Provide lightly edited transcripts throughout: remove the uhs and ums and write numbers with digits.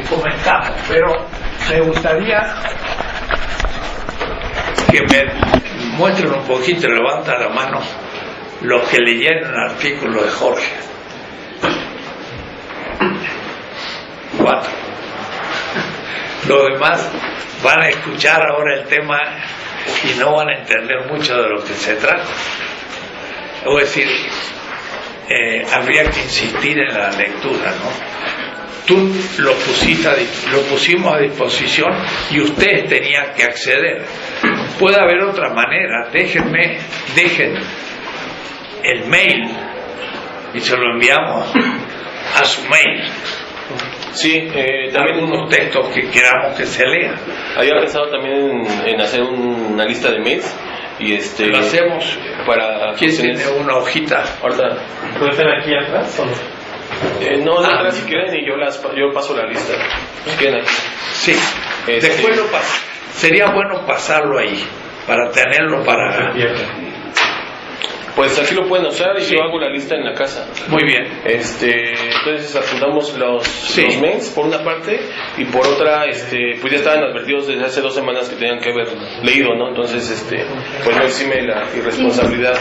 comentamos, pero me gustaría que me muestren un poquito, levanta la mano, los que leyeron el artículo de Jorge. 4. Los demás van a escuchar ahora el tema y no van a entender mucho de lo que se trata. Es decir, habría que insistir en la lectura, ¿no? Tú lo pusimos a disposición y ustedes tenían que acceder. Puede haber otra manera. Dejen el mail y se lo enviamos a su mail. Sí, también unos textos que queramos que se lean. Había pensado también en hacer una lista de mails y lo hacemos para. ¿Quién tiene una hojita? Ahorita. ¿Puede estar aquí atrás o no? No, atrás si quieren y yo paso la lista. Si quieren aquí. Sí. Después lo paso. Sería bueno pasarlo ahí para tenerlo para. Pues aquí lo pueden usar y sí. Yo hago la lista en la casa. Muy bien. Entonces apuntamos los mails por una parte y por otra, pues ya estaban advertidos desde hace 2 semanas que tenían que haber leído, ¿no? Entonces, pues no exime la irresponsabilidad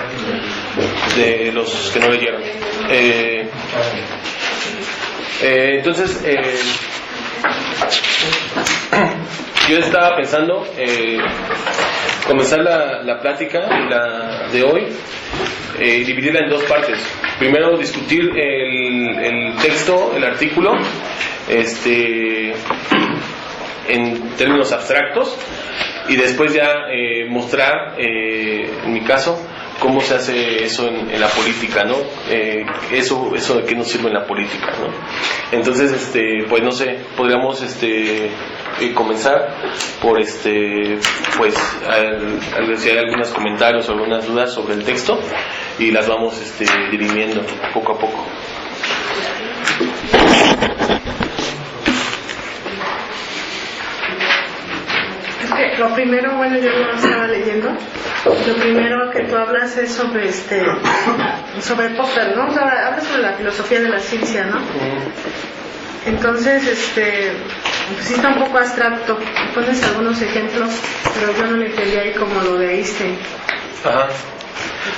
de los que no leyeron. Entonces, yo estaba pensando comenzar la plática de hoy, dividirla en 2 partes. Primero discutir el texto, el artículo, en términos abstractos, y después ya mostrar, en mi caso, cómo se hace eso en la política, ¿no? Eso de qué nos sirve en la política, ¿no? Entonces, pues no sé, podríamos comenzar por pues si hay algunos comentarios o algunas dudas sobre el texto y las vamos dirimiendo poco a poco. Lo primero, bueno, yo lo estaba leyendo. Lo primero que tú hablas es sobre Popper, ¿no? O sea, hablas sobre la filosofía de la ciencia, ¿no? Entonces, pues sí está un poco abstracto. Pones algunos ejemplos, pero yo no le entendí ahí como lo de Einstein. Ajá.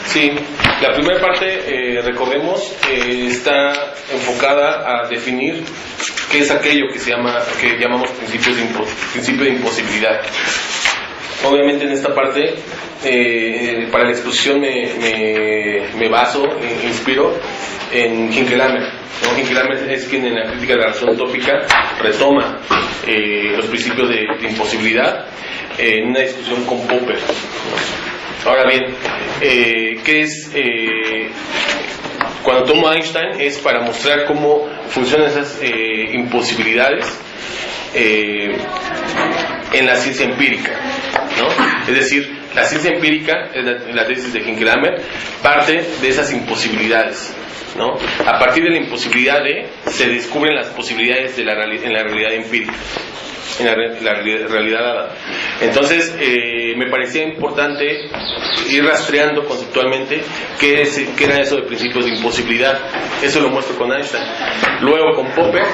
Sí, la primera parte, recordemos, está enfocada a definir qué es aquello que llamamos principio de imposibilidad. Obviamente en esta parte, para la exposición me baso, inspiro en Hinkelhammer, ¿no? Hinkelhammer es quien en la crítica de la razón utópica retoma los principios de imposibilidad en una discusión con Popper, ¿no? Ahora bien, ¿qué es? Cuando tomo a Einstein es para mostrar cómo funcionan esas imposibilidades en la ciencia empírica, ¿no? Es decir, la ciencia empírica, la tesis de Hinkelhammer, parte de esas imposibilidades, ¿no? A partir de la imposibilidad se descubren las posibilidades en la realidad empírica, en la realidad dada. Entonces, me parecía importante ir rastreando conceptualmente qué era eso de principios de imposibilidad. Eso lo muestro con Einstein. Luego, con Popper,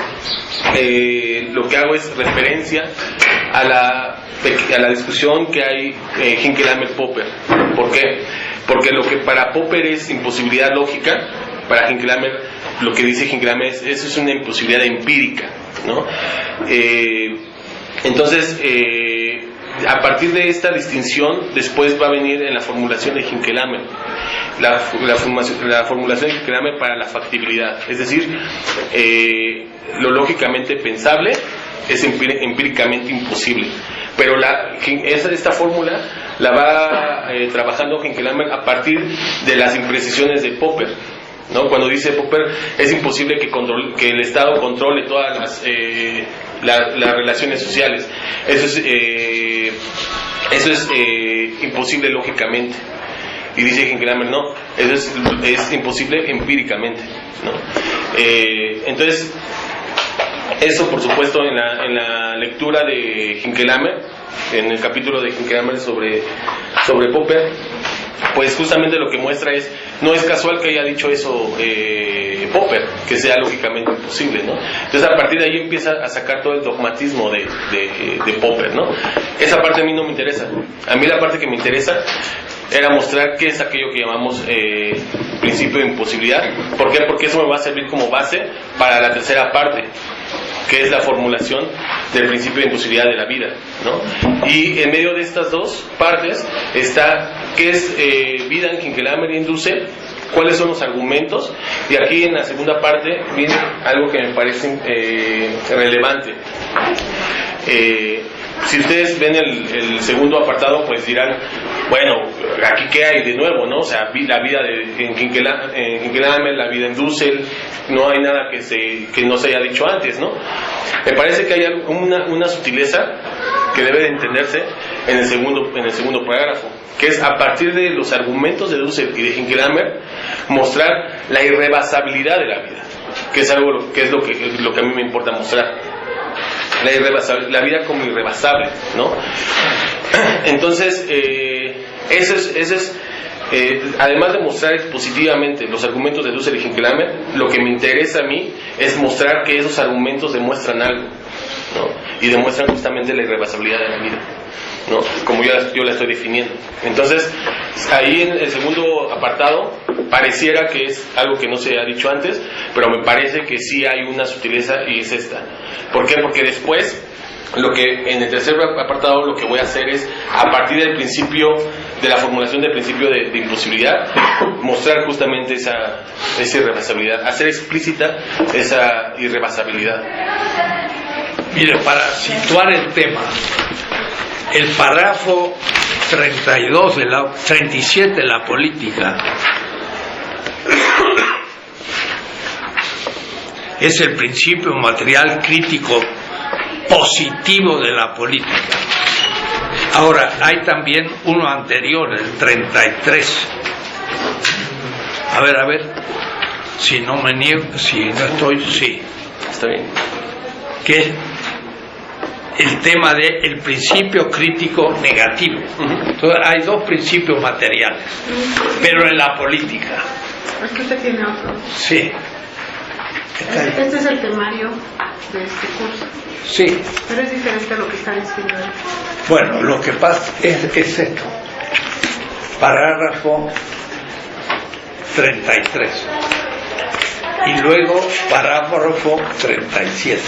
lo que hago es referencia a la discusión que hay Hinkelhammer-Popper. ¿Por qué? Porque lo que para Popper es imposibilidad lógica, para Hinkelhammer, lo que dice Hinkelhammer eso es una imposibilidad empírica, ¿no? Entonces, a partir de esta distinción, después va a venir en la formulación de Hinkelhammer, la formulación de Hinkelhammer para la factibilidad, es decir, lo lógicamente pensable es empíricamente imposible, pero esta fórmula la va trabajando Hinkelhammer a partir de las imprecisiones de Popper, ¿no? Cuando dice Popper es imposible que el Estado controle todas las relaciones sociales, eso es imposible lógicamente, y dice Hinkelhammer no, eso es imposible empíricamente, ¿no? Entonces eso por supuesto en la lectura de Hinkelhammer, en el capítulo de Hinkelhammer sobre Popper, pues justamente lo que muestra no es casual que haya dicho eso Popper, que sea lógicamente imposible, ¿no? Entonces a partir de ahí empieza a sacar todo el dogmatismo de Popper, ¿no? Esa parte a mí no me interesa. A mí la parte que me interesa era mostrar qué es aquello que llamamos principio de imposibilidad. ¿Por qué? Porque eso me va a servir como base para la tercera parte, que es la formulación del principio de imposibilidad de la vida, ¿no? Y en medio de estas dos partes está qué es vida en Kinkelhammer y en Dussel, cuáles son los argumentos, y aquí en la segunda parte viene algo que me parece relevante. Si ustedes ven el segundo apartado, pues dirán, bueno, aquí qué hay de nuevo, ¿no? O sea, la vida en Kinkelhammer, la vida en Dussel, no hay nada que no se haya dicho antes, ¿no? Me parece que hay una sutileza que debe de entenderse en el segundo parágrafo, que es a partir de los argumentos de Dussel y de Kinkelhammer mostrar la irrebasabilidad de la vida, que es algo que es lo que a mí me importa mostrar. La vida como irrebasable, ¿no? Entonces, además de mostrar expositivamente los argumentos de Dussel y Kinkelhammer, lo que me interesa a mí es mostrar que esos argumentos demuestran algo, ¿no? Y demuestran justamente la irrebasabilidad de la vida, ¿no? Como yo la estoy definiendo. Entonces, ahí en el segundo apartado pareciera que es algo que no se ha dicho antes, pero me parece que sí hay una sutileza, y es esta. ¿Por qué? Porque después, en el tercer apartado, lo que voy a hacer es, a partir del principio, de la formulación del principio de imposibilidad, mostrar justamente esa irrebasabilidad, hacer explícita esa irrebasabilidad. Mire, para situar el tema, el párrafo 37 de la política es el principio material crítico positivo de la política. Ahora, hay también uno anterior, el 33. A ver, si no me niego, si no estoy, sí. Está bien. Que es el tema del principio crítico negativo. Entonces, hay dos principios materiales, pero en la política. Es que usted tiene otro. Sí. Este es el temario de este curso. Sí. Pero es diferente a lo que está diciendo. Bueno, lo que pasa es esto. Parágrafo 33. Y luego parágrafo 37.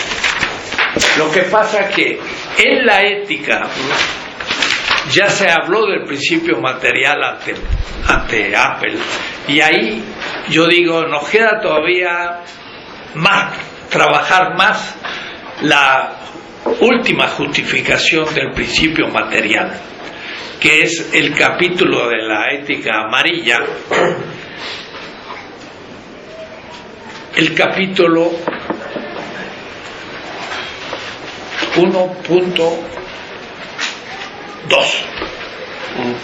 Lo que pasa es que en la ética ya se habló del principio material ante Apple, y ahí yo digo, nos queda todavía trabajar más la última justificación del principio material, que es el capítulo de la ética amarilla, el capítulo 1.2,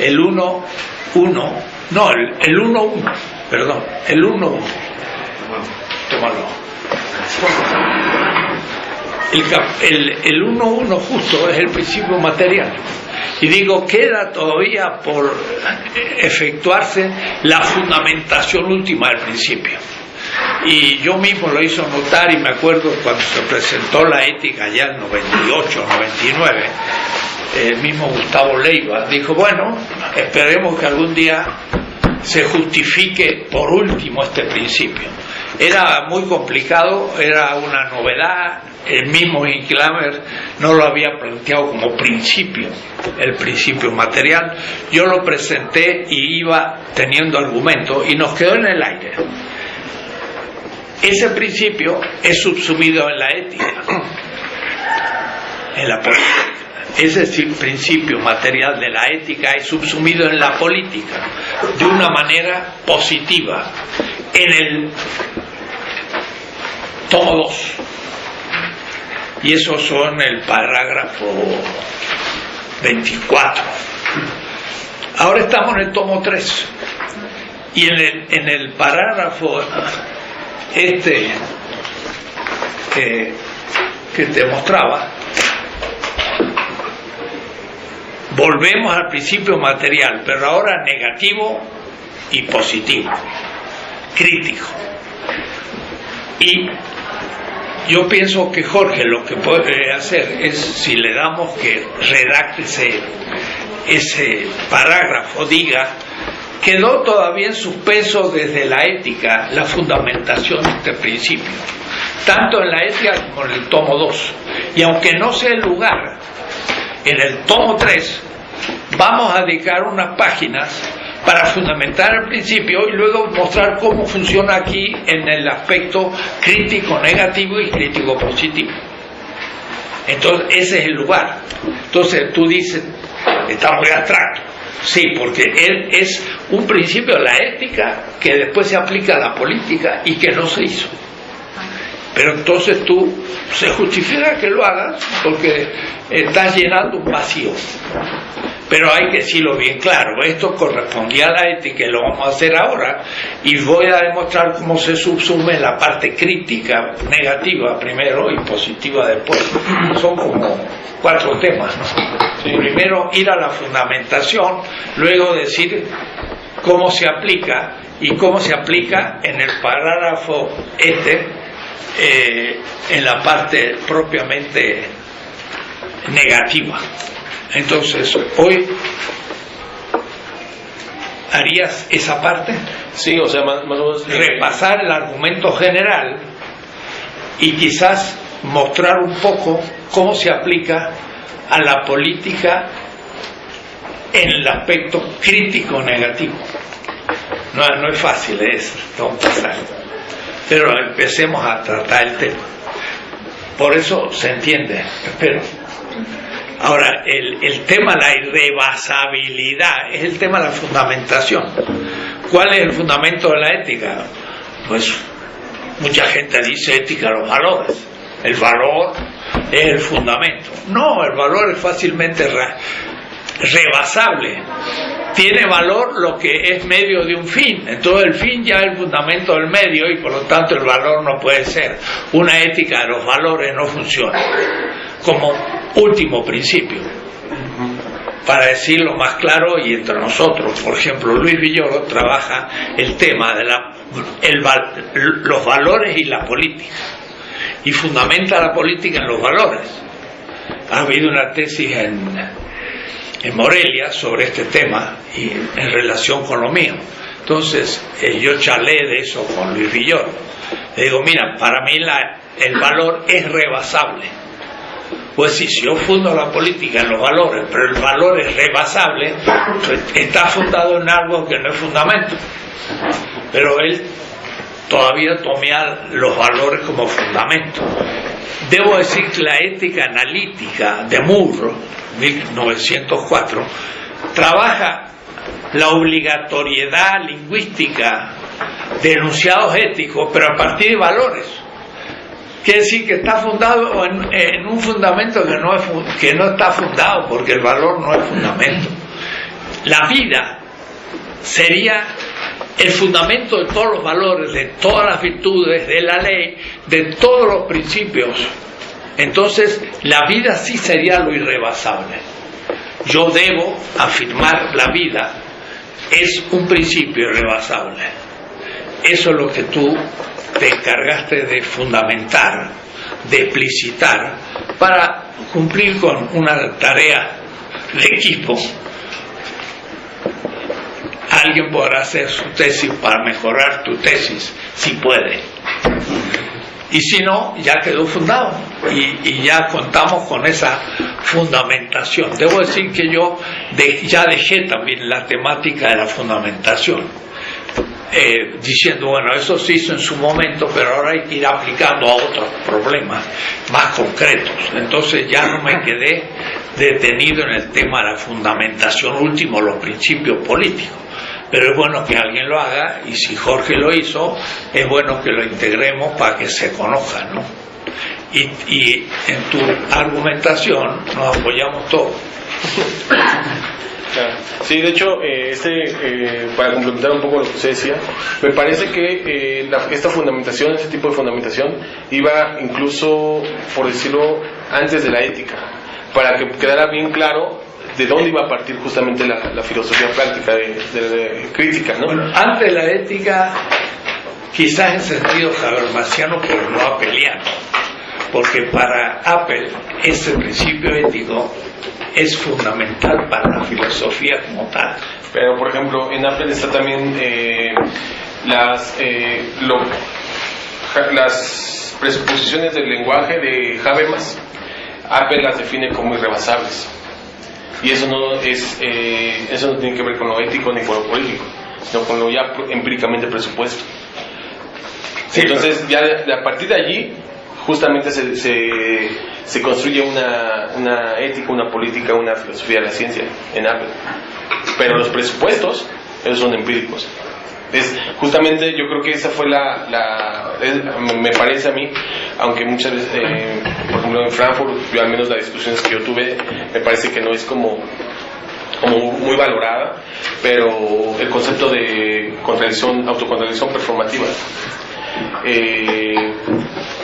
el 1.1, no, el 1.1, perdón, el 1.1, tómalo. El 1.1 justo es el principio material, y digo, queda todavía por efectuarse la fundamentación última del principio. Y yo mismo lo hizo notar, y me acuerdo cuando se presentó la ética ya en 98, 99, el mismo Gustavo Leiva dijo, bueno, esperemos que algún día se justifique por último este principio. Era muy complicado, era una novedad, el mismo Kinkelhammer no lo había planteado como principio, el principio material. Yo lo presenté y iba teniendo argumentos y nos quedó en el aire. Ese principio es subsumido en la ética, en la política. Ese principio material de la ética es subsumido en la política de una manera positiva en el tomo 2, y esos son el parágrafo 24. Ahora estamos en el tomo 3, y en el parágrafo que te mostraba, volvemos al principio material, pero ahora negativo y positivo, crítico. Y yo pienso que Jorge lo que puede hacer es, si le damos que redacte ese parágrafo, diga: quedó todavía en suspenso desde la ética la fundamentación de este principio, tanto en la ética como en el tomo 2. Y aunque no sea el lugar, en el tomo 3 vamos a dedicar unas páginas para fundamentar el principio y luego mostrar cómo funciona aquí en el aspecto crítico negativo y crítico positivo. Entonces ese es el lugar. Entonces tú dices, está muy abstracto. Sí, porque él es un principio de la ética que después se aplica a la política y que no se hizo. Pero entonces se justifica que lo hagas porque estás llenando un vacío. Pero hay que decirlo bien claro, esto correspondía a la ética y lo vamos a hacer ahora, y voy a demostrar cómo se subsume la parte crítica negativa primero y positiva después. Son como 4 temas, ¿no? Sí. Primero ir a la fundamentación, luego decir cómo se aplica, y cómo se aplica en el parágrafo en la parte propiamente negativa. Entonces, hoy harías esa parte. Sí, o sea, más o menos repasar el argumento general y quizás mostrar un poco cómo se aplica a la política en el aspecto crítico negativo. No es fácil eso, no pasar. Pero empecemos a tratar el tema. Por eso se entiende, espero. Ahora, el tema de la irrebasabilidad es el tema de la fundamentación. ¿Cuál es el fundamento de la ética? Pues mucha gente dice ética de los valores. El valor es el fundamento. No, el valor es fácilmente rebasable. Tiene valor lo que es medio de un fin. Entonces el fin ya es el fundamento del medio y por lo tanto el valor no puede ser. Una ética de los valores no funciona. Como último principio, para decirlo más claro y entre nosotros, por ejemplo, Luis Villoro trabaja el tema de los valores y la política, y fundamenta la política en los valores. Ha habido una tesis en Morelia sobre este tema y en relación con lo mío. Entonces yo charlé de eso con Luis Villoro. Le digo, mira, para mí el valor es rebasable. Pues sí, si yo fundo la política en los valores, pero el valor es rebasable, está fundado en algo que no es fundamento. Pero él todavía toma los valores como fundamento. Debo decir que la ética analítica de Moore, 1904, trabaja la obligatoriedad lingüística de enunciados éticos, pero a partir de valores. Quiere decir que está fundado en un fundamento que no está fundado, porque el valor no es fundamento. La vida sería el fundamento de todos los valores, de todas las virtudes, de la ley, de todos los principios. Entonces, la vida sí sería lo irrebasable. Yo debo afirmar la vida es un principio irrebasable. Eso es lo que tú te encargaste de fundamentar, de explicitar, para cumplir con una tarea de equipo. Alguien podrá hacer su tesis para mejorar tu tesis, si puede. Y si no, ya quedó fundado y ya contamos con esa fundamentación. Debo decir que yo ya dejé también la temática de la fundamentación. Diciendo, bueno, eso se hizo en su momento, pero ahora hay que ir aplicando a otros problemas más concretos. Entonces ya no me quedé detenido en el tema de la fundamentación último, los principios políticos. Pero es bueno que alguien lo haga, y si Jorge lo hizo, es bueno que lo integremos para que se conozcan, ¿no? Y en tu argumentación nos apoyamos todos. Sí, de hecho, para complementar un poco lo que usted decía, me parece que esta fundamentación, este tipo de fundamentación, iba incluso, por decirlo, antes de la ética, para que quedara bien claro de dónde iba a partir justamente la filosofía práctica de crítica, ¿no? Bueno, antes de la ética quizás en sentido habermasiano, pero no appeliano, porque para Apple ese principio ético es fundamental para la filosofía como tal. Pero, por ejemplo, en Apple está también las presuposiciones del lenguaje de Habermas. Apple las define como irrebasables. Y eso no tiene que ver con lo ético ni con lo político, sino con lo ya empíricamente presupuesto. Sí, entonces, ya a partir de allí, justamente se construye una ética, una política, una filosofía de la ciencia en Apple. Pero los presupuestos, esos son empíricos. Justamente yo creo que esa fue me parece a mí, aunque muchas veces, por ejemplo en Frankfurt, yo al menos las discusiones que yo tuve, me parece que no es como muy valorada, pero el concepto de autocontradicción performativa,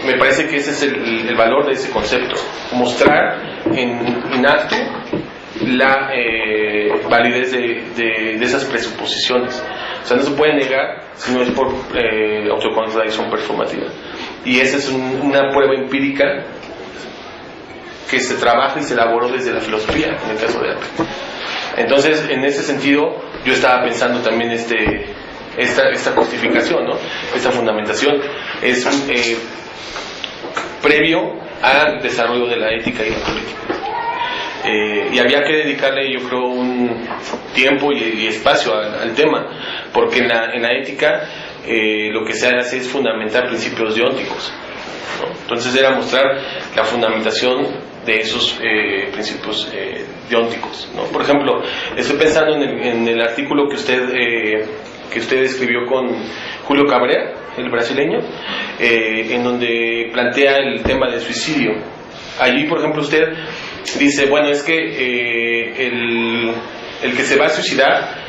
me parece que ese es el valor de ese concepto, mostrar en acto la validez de esas presuposiciones. O sea, no se puede negar si no es por autocontradicción performativa. Y esa es una prueba empírica que se trabaja y se elaboró desde la filosofía, en el caso de Apple. Entonces, en ese sentido, yo estaba pensando también esta justificación, ¿no? Esta fundamentación es previo al desarrollo de la ética y la política. Y había que dedicarle, yo creo, un tiempo y espacio al tema, porque en la ética lo que se hace es fundamentar principios deónticos, ¿no? Entonces era mostrar la fundamentación de esos principios deónticos, ¿no? Por ejemplo, estoy pensando en el artículo que usted escribió con Julio Cabrera, el brasileño, en donde plantea el tema del suicidio. Allí, por ejemplo, usted dice, bueno, es que el que se va a suicidar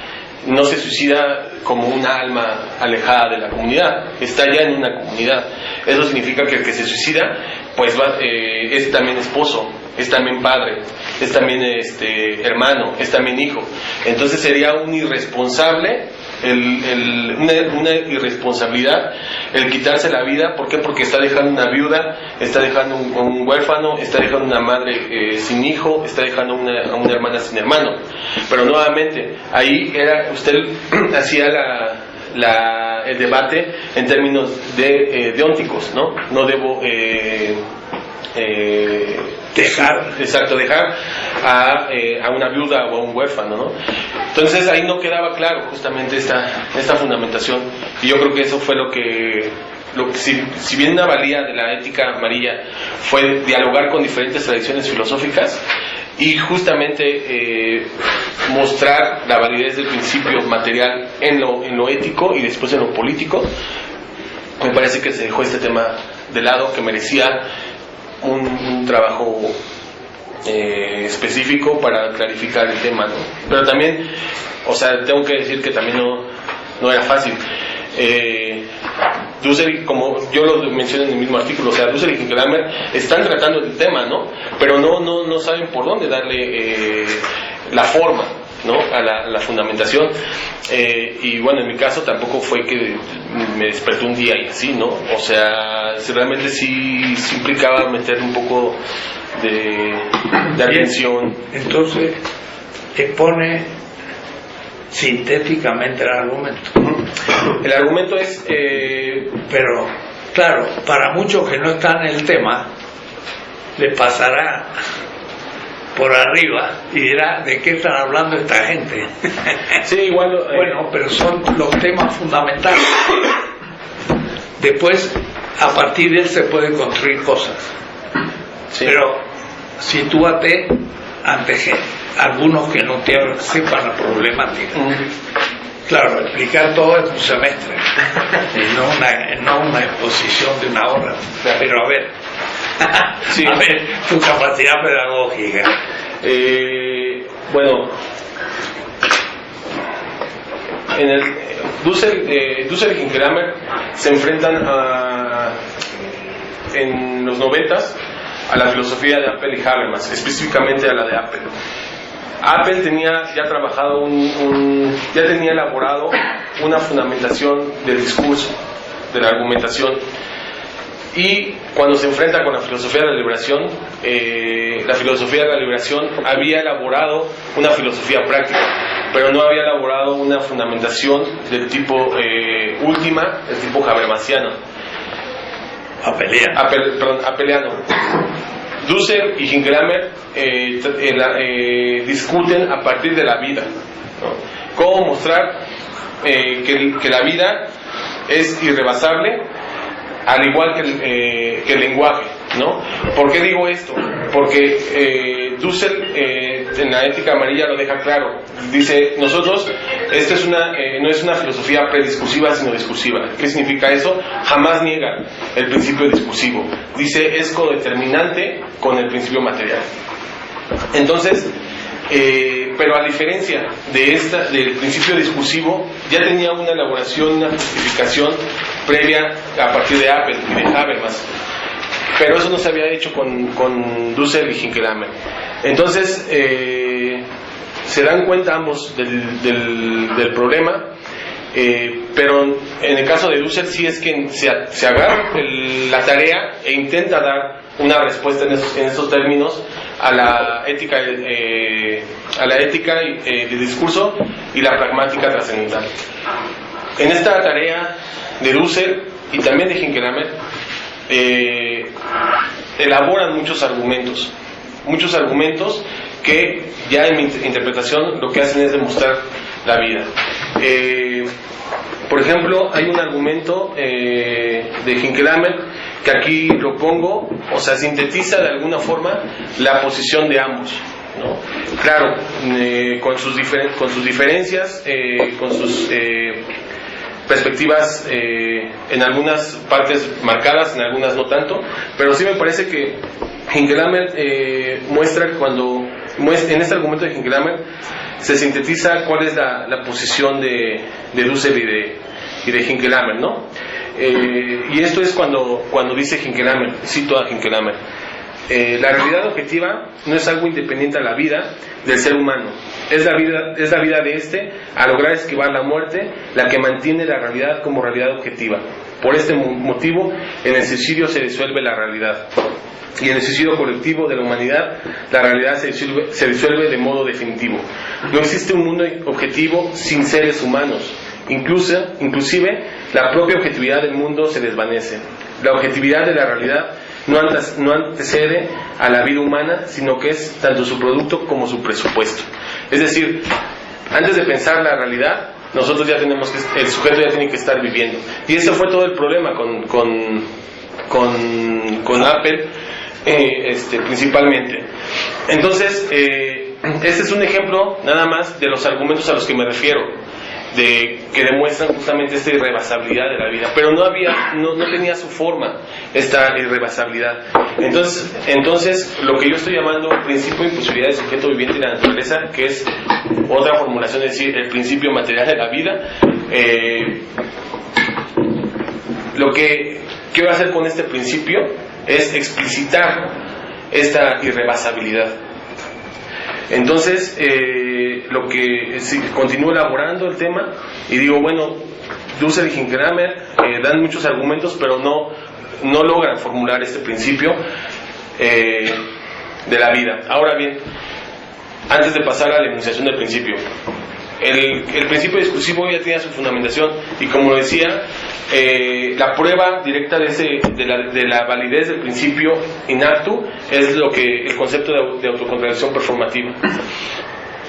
no se suicida como una alma alejada de la comunidad, está ya en una comunidad. Eso significa que el que se suicida pues es también esposo, es también padre, es también hermano, es también hijo. Entonces sería un irresponsable, una irresponsabilidad el quitarse la vida. ¿Por qué? Porque está dejando una viuda, está dejando un huérfano, está dejando una madre sin hijo, está dejando a una hermana sin hermano. Pero nuevamente, ahí usted hacía el debate en términos deónticos, ¿no? No debo dejar a una viuda o a un huérfano, ¿no? Entonces ahí no quedaba claro justamente esta fundamentación, y yo creo que eso fue lo que si bien una valía de la ética amarilla fue dialogar con diferentes tradiciones filosóficas y justamente mostrar la validez del principio material en lo ético y después en lo político, me parece que se dejó este tema de lado, que merecía un trabajo específico para clarificar el tema, ¿no? Pero también, o sea, tengo que decir que también no era fácil. Dussel, como yo lo mencioné en el mismo artículo, o sea, Dussel y Kramer están tratando el tema, ¿no? Pero no saben por dónde darle la forma, ¿no? A la fundamentación. Y bueno, en mi caso tampoco fue que me desperté un día y así, ¿no? O sea, realmente sí implicaba meter un poco de atención. Entonces, expone sintéticamente el argumento. El argumento es... pero, claro, para muchos que no están en el tema, les pasará por arriba y dirá, ¿de qué están hablando esta gente? Sí, igual... Bueno, pero son los temas fundamentales. Después, a partir de él se pueden construir cosas. Sí. Pero sitúate ante algunos que no sepan la problemática. Claro, explicar todo es un semestre, y no una exposición de una hora. Pero a ver, sí. A ver tu capacidad pedagógica. Bueno, Dussel y Kramer se enfrentan en los 90s a la filosofía de Apple y Habermas, específicamente a la de Apple. Apple tenía ya trabajado ya tenía elaborado una fundamentación del discurso, de la argumentación. Y cuando se enfrenta con la filosofía de la liberación había elaborado una filosofía práctica, pero no había elaborado una fundamentación del tipo última, del tipo habermasiano. Apeliano. Dussel y Hinkelhammer discuten a partir de la vida, ¿no? Cómo mostrar que la vida es irrebasable, al igual que el lenguaje, ¿no? ¿Por qué digo esto? Porque Dussel en la Ética Amarilla lo deja claro. Dice, nosotros, esto es no es una filosofía prediscursiva, sino discursiva. ¿Qué significa eso? Jamás niega el principio discursivo. Dice, es codeterminante con el principio material. Entonces, pero a diferencia del principio discursivo, ya tenía una elaboración, una justificación previa a partir de Apel y de Habermas, pero eso no se había hecho con Dussel y Hinkelhammer. Entonces se dan cuenta ambos del problema, pero en el caso de Dussel sí es que se agarra la tarea e intenta dar una respuesta en esos términos a la ética de discurso y la pragmática trascendental. En esta tarea de Dussel y también de Hinkelhammer elaboran muchos argumentos que ya en mi interpretación lo que hacen es demostrar la vida. Por ejemplo, hay un argumento de Hinkelhammer que aquí lo pongo, o sea, sintetiza de alguna forma la posición de ambos, ¿no? Claro, con sus diferencias, con sus perspectivas en algunas partes marcadas, en algunas no tanto, pero sí me parece que Hinkelhammer muestra en este argumento de Hinkelhammer se sintetiza cuál es la posición de Dussel y de Hinkelhammer, ¿no? Y esto es cuando dice Hinkelhammer, cito a Hinkelhammer, la realidad objetiva no es algo independiente a la vida del ser humano, es la vida de éste a lograr esquivar la muerte la que mantiene la realidad como realidad objetiva. Por este motivo, en el suicidio se disuelve la realidad, y en el suicidio colectivo de la humanidad la realidad se disuelve de modo definitivo. No existe un mundo objetivo sin seres humanos. Inclusive la propia objetividad del mundo se desvanece. La objetividad de la realidad no antecede a la vida humana, sino que es tanto su producto como su presupuesto. Es decir, antes de pensar la realidad, nosotros ya el sujeto ya tiene que estar viviendo. Y ese fue todo el problema con Apel, principalmente. Entonces, este es un ejemplo nada más de los argumentos a los que me refiero, que demuestran justamente esta irrebasabilidad de la vida, pero no tenía su forma esta irrebasabilidad. Entonces lo que yo estoy llamando principio de imposibilidad del sujeto viviente y la naturaleza, que es otra formulación, es decir, el principio material de la vida, lo que quiero hacer con este principio es explicitar esta irrebasabilidad. Entonces, continúo elaborando el tema y digo, bueno, Dussel y Hinkelhammer dan muchos argumentos, pero no logran formular este principio de la vida. Ahora bien, antes de pasar a la enunciación del principio, el principio discursivo ya tenía su fundamentación, y como decía, la prueba directa de la validez del principio in actu es el concepto de autocontracción performativa.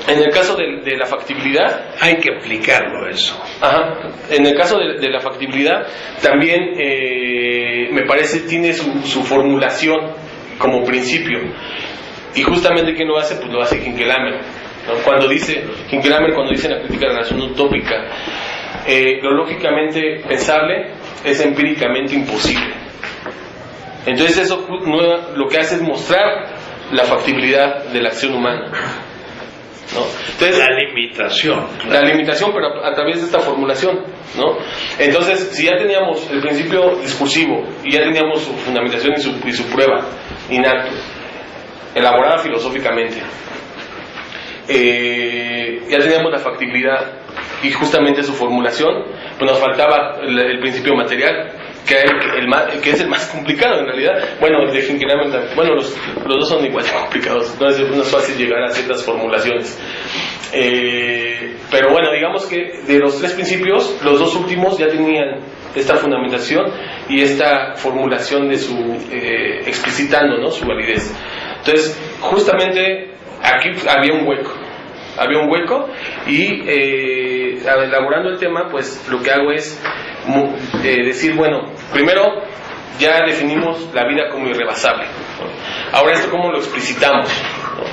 En el caso de la factibilidad, hay que aplicarlo eso. En el caso de la factibilidad también me parece tiene su formulación como principio, y justamente ¿quién lo hace? Pues lo hace Hinkelhammer, ¿no? Cuando dice en la crítica de la razón utópica, lo lógicamente pensable es empíricamente imposible. Entonces eso lo que hace es mostrar la factibilidad de la acción humana, ¿no? Entonces, la limitación, pero a través de esta formulación, ¿no? Entonces, si ya teníamos el principio discursivo y ya teníamos su fundamentación y su prueba in actu, elaborada filosóficamente, ya teníamos la factibilidad, y justamente su formulación, pues nos faltaba el principio material, que es el más complicado en realidad. Bueno, el de Hinckley-Hammett, bueno, los dos son igual de complicados, no es fácil llegar a ciertas formulaciones. Pero bueno, digamos que de los tres principios, los dos últimos ya tenían esta fundamentación y esta formulación de su explicitando, ¿no?, su validez. Entonces, justamente aquí había un hueco y elaborando el tema, pues lo que hago es decir, bueno, primero ya definimos la vida como irrebasable, ¿no? Ahora esto cómo lo explicitamos, ¿no?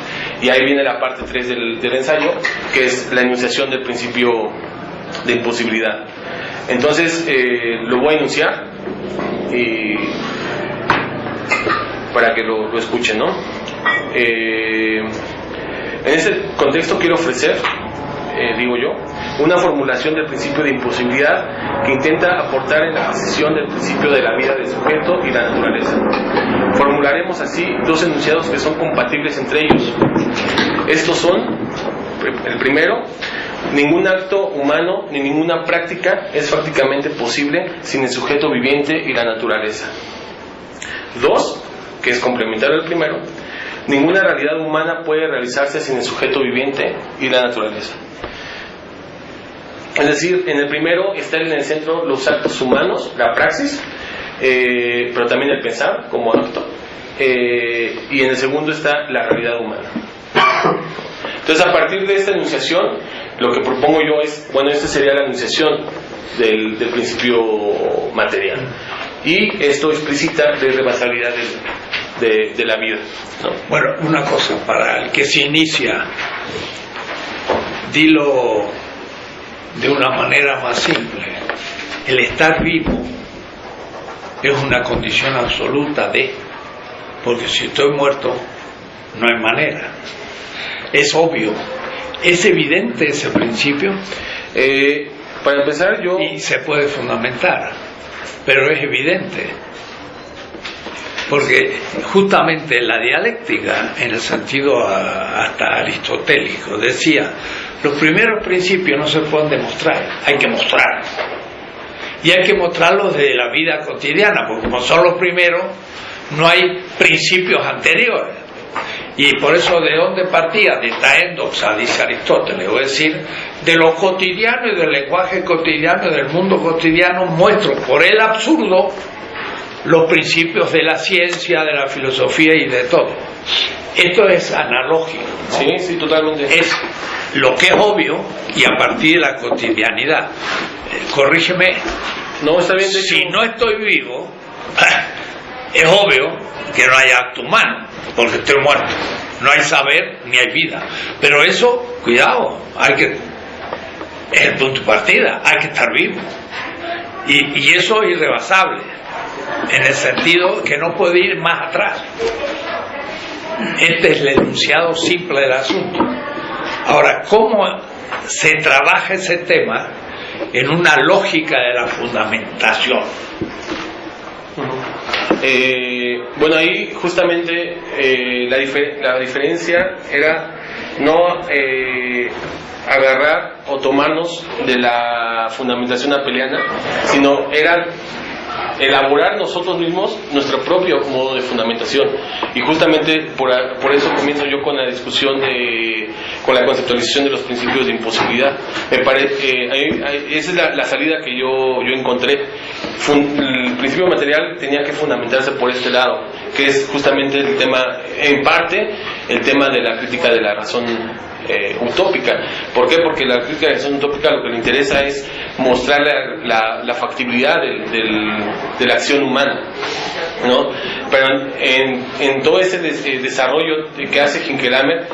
Y ahí viene la parte 3 del ensayo, que es la enunciación del principio de imposibilidad. Entonces lo voy a enunciar y para que lo escuchen, ¿no? En ese contexto quiero ofrecer, digo yo, una formulación del principio de imposibilidad que intenta aportar en la precisión del principio de la vida del sujeto y la naturaleza. Formularemos así dos enunciados que son compatibles entre ellos. Estos son, el primero: ningún acto humano ni ninguna práctica es prácticamente posible sin el sujeto viviente y la naturaleza. 2, que es complementario al primero: ninguna realidad humana puede realizarse sin el sujeto viviente y la naturaleza. Es decir, en el primero están en el centro los actos humanos, la praxis, pero también el pensar como acto, y en el segundo está la realidad humana. Entonces, a partir de esta enunciación, lo que propongo yo es, bueno, esta sería la enunciación del principio material, y esto explicita la irrebasabilidad de la vida, ¿no? Bueno, una cosa, para el que se inicia, dilo de una manera más simple: el estar vivo es una condición absoluta de, porque si estoy muerto no hay manera. Es obvio, es evidente ese principio. Para empezar, y se puede fundamentar, pero es evidente, porque justamente la dialéctica, en el sentido hasta aristotélico, decía: los primeros principios no se pueden demostrar, hay que mostrar. Y hay que mostrarlos desde la vida cotidiana, porque como son los primeros, no hay principios anteriores. Y por eso, ¿de dónde partía? De ta endoxa, dice Aristóteles, es decir, de lo cotidiano y del lenguaje cotidiano y del mundo cotidiano, muestro por el absurdo los principios de la ciencia, de la filosofía y de todo. Esto es analógico, ¿no? Sí, sí, totalmente. Es lo que es obvio y a partir de la cotidianidad. Corrígeme. No, está bien. Si no estoy vivo, es obvio que no hay acto humano, porque estoy muerto. No hay saber ni hay vida. Pero eso, cuidado, es el punto de partida, hay que estar vivo. Y eso es irrebasable, en el sentido que no puede ir más atrás. Este es el enunciado simple del asunto. Ahora, ¿cómo se trabaja ese tema en una lógica de la fundamentación? Bueno, ahí justamente la diferencia era no agarrar o tomarnos de la fundamentación apeliana, sino era elaborar nosotros mismos nuestro propio modo de fundamentación. Y justamente por eso comienzo yo con la discusión con la conceptualización de los principios de imposibilidad. Me parece esa es la salida que yo encontré. El principio material tenía que fundamentarse por este lado, que es justamente el tema, en parte, el tema de la crítica de la razón utópica. ¿Por qué? Porque la crítica de la razón utópica lo que le interesa es mostrar la factibilidad de la acción humana, ¿no? Pero en todo ese desarrollo que hace Hinckley-Hammett,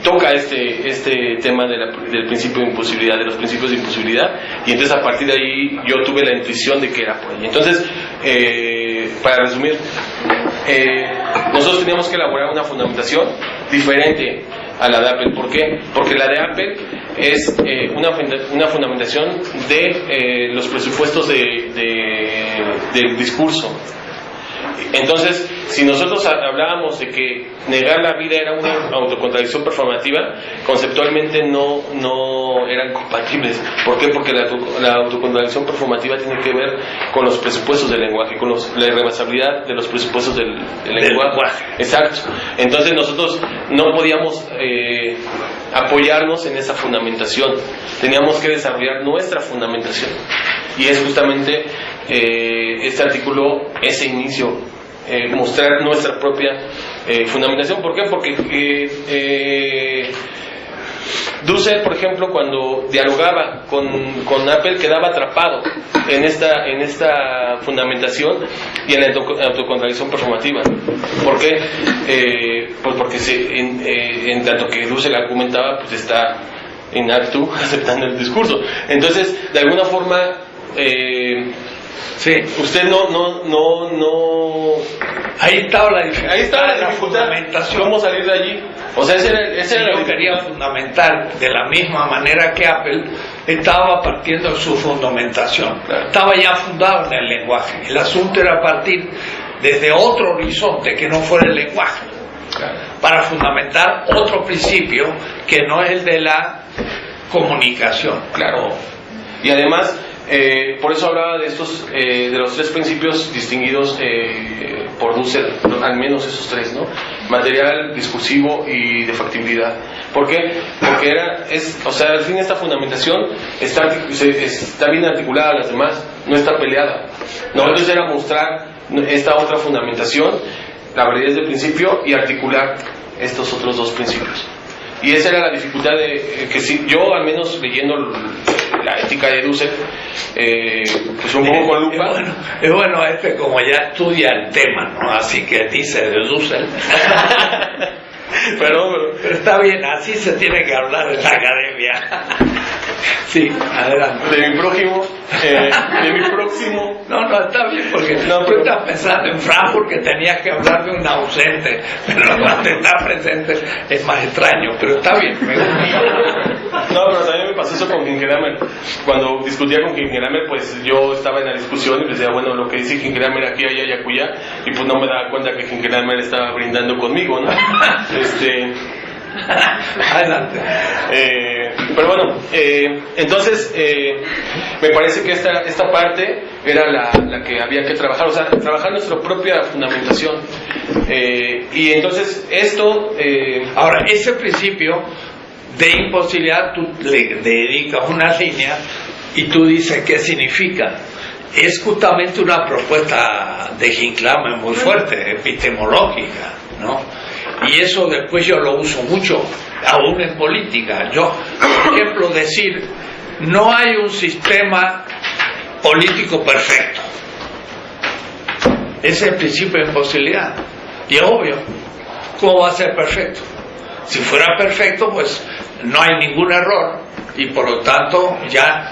toca este tema del principio de imposibilidad, de los principios de imposibilidad, y entonces a partir de ahí yo tuve la intuición de que era por ahí. Entonces, para resumir, nosotros teníamos que elaborar una fundamentación diferente a la de Apple. ¿Por qué? Porque la de Apple es una fundamentación de los presupuestos del discurso. Entonces, si nosotros hablábamos de que negar la vida era una autocontradicción performativa, conceptualmente no eran compatibles. ¿Por qué? Porque la autocontradicción performativa tiene que ver con los presupuestos del lenguaje, con la irreversibilidad de los presupuestos del lenguaje. Exacto. Entonces nosotros no podíamos apoyarnos en esa fundamentación. Teníamos que desarrollar nuestra fundamentación. Y es justamente este artículo, ese inicio, mostrar nuestra propia fundamentación. ¿Por qué? Porque Dussel, por ejemplo, cuando dialogaba con Apple, quedaba atrapado en esta fundamentación y en la autocontradicción performativa. ¿Por qué? Pues porque en tanto que Dussel argumentaba, pues está in actu aceptando el discurso. Entonces, de alguna forma, sí, usted no ahí estaba la dificultad. Ahí estaba la fundamentación. ¿Cómo salir de allí? O sea, yo quería fundamentar de la misma manera que Apple estaba partiendo de su fundamentación. Claro. Estaba ya fundado en el lenguaje. El asunto era partir desde otro horizonte que no fuera el lenguaje. Claro. Para fundamentar otro principio que no es el de la comunicación. Claro. Y además, por eso hablaba de de los tres principios distinguidos por Dussel, al menos esos tres, ¿no? Material, discursivo y de factibilidad. ¿Por qué? Porque al fin esta fundamentación está bien articulada a las demás, no está peleada. No, entonces era mostrar esta otra fundamentación, la validez del principio, y articular estos otros dos principios. Y esa era la dificultad que si yo, al menos leyendo la ética de Dussel, pues un poco con lupa. Es bueno como ya estudia el tema, ¿no? Así que dice de Dussel. Pero está bien, así se tiene que hablar en la academia. Sí, adelante. De mi próximo. No, está bien, porque tú estás pensando en Frankfurt que tenías que hablar de un ausente, pero cuando está presente es más extraño, pero está bien. No, pero también me pasó eso con Kinkelhammer. Cuando discutía con Kinkelhammer, pues yo estaba en la discusión y decía, bueno, lo que dice Kinkelhammer aquí, allá y acullá, y pues no me daba cuenta que Kinkelhammer estaba brindando conmigo, ¿no? Adelante. Pero bueno, entonces me parece que esta parte era la que había que trabajar, o sea, trabajar nuestra propia fundamentación. Y entonces esto... Ahora, ese principio de imposibilidad, tú le dedicas una línea y tú dices qué significa. Es justamente una propuesta de Kinkelhammer muy fuerte, epistemológica, ¿no? Y eso después yo lo uso mucho, aún en política. Yo, por ejemplo, decir, no hay un sistema político perfecto. Ese es el principio de imposibilidad. Y es obvio, ¿cómo va a ser perfecto? Si fuera perfecto, pues no hay ningún error y por lo tanto ya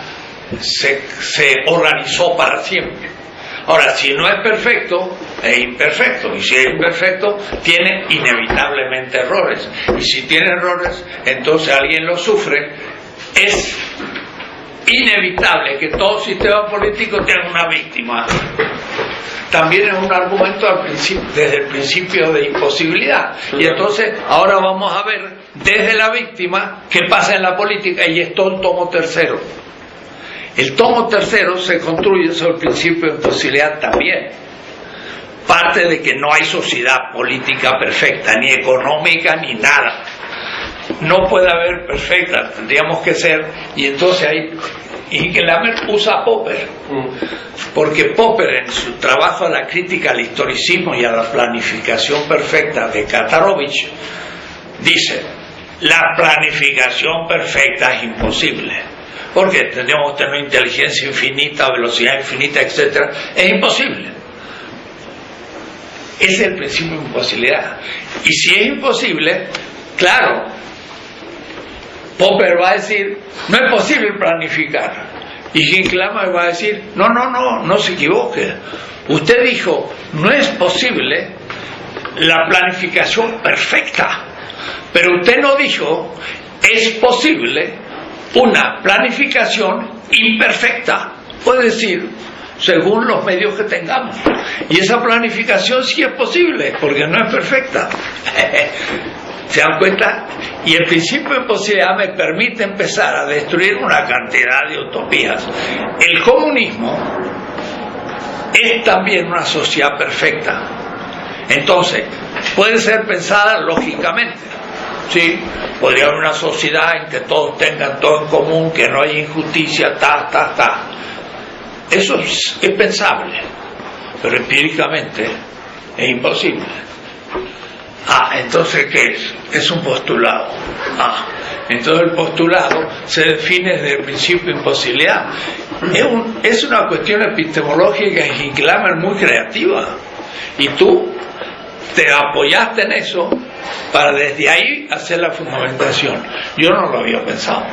se organizó para siempre. Ahora, si no es perfecto, es imperfecto. Y si es imperfecto, tiene inevitablemente errores. Y si tiene errores, entonces alguien lo sufre. Es inevitable que todo sistema político tenga una víctima. También es un argumento desde el principio de imposibilidad. Y entonces, ahora vamos a ver desde la víctima qué pasa en la política, y esto es el tomo tercero. El tomo tercero se construye sobre el principio de imposibilidad también. Parte de que no hay sociedad política perfecta, ni económica, ni nada. No puede haber perfecta, tendríamos que ser, y entonces ahí Kinkelhammer usa a Popper, porque Popper en su trabajo a la crítica al historicismo y a la planificación perfecta de Katarovich dice, la planificación perfecta es imposible. Porque tendríamos que tener inteligencia infinita, velocidad infinita, etc. Es imposible. Ese es el principio de imposibilidad. Y si es imposible, claro, Popper va a decir, no es posible planificar. Y Kinkelhammer va a decir, no se equivoque. Usted dijo, no es posible la planificación perfecta. Pero usted no dijo, es posible una planificación imperfecta. Puede decir, según los medios que tengamos. Y esa planificación sí es posible, porque no es perfecta. ¿Se dan cuenta? Y el principio de posibilidad me permite empezar a destruir una cantidad de utopías. El comunismo es también una sociedad perfecta. Entonces, puede ser pensada lógicamente. Sí, podría haber una sociedad en que todos tengan todo en común, que no haya injusticia, Eso es pensable, pero empíricamente es imposible. Entonces, ¿qué es? Es un postulado. Entonces el postulado se define desde el principio de imposibilidad. Es una cuestión epistemológica en Hincklhammer muy creativa. Y tú te apoyaste en eso para desde ahí hacer la fundamentación. Yo no lo había pensado.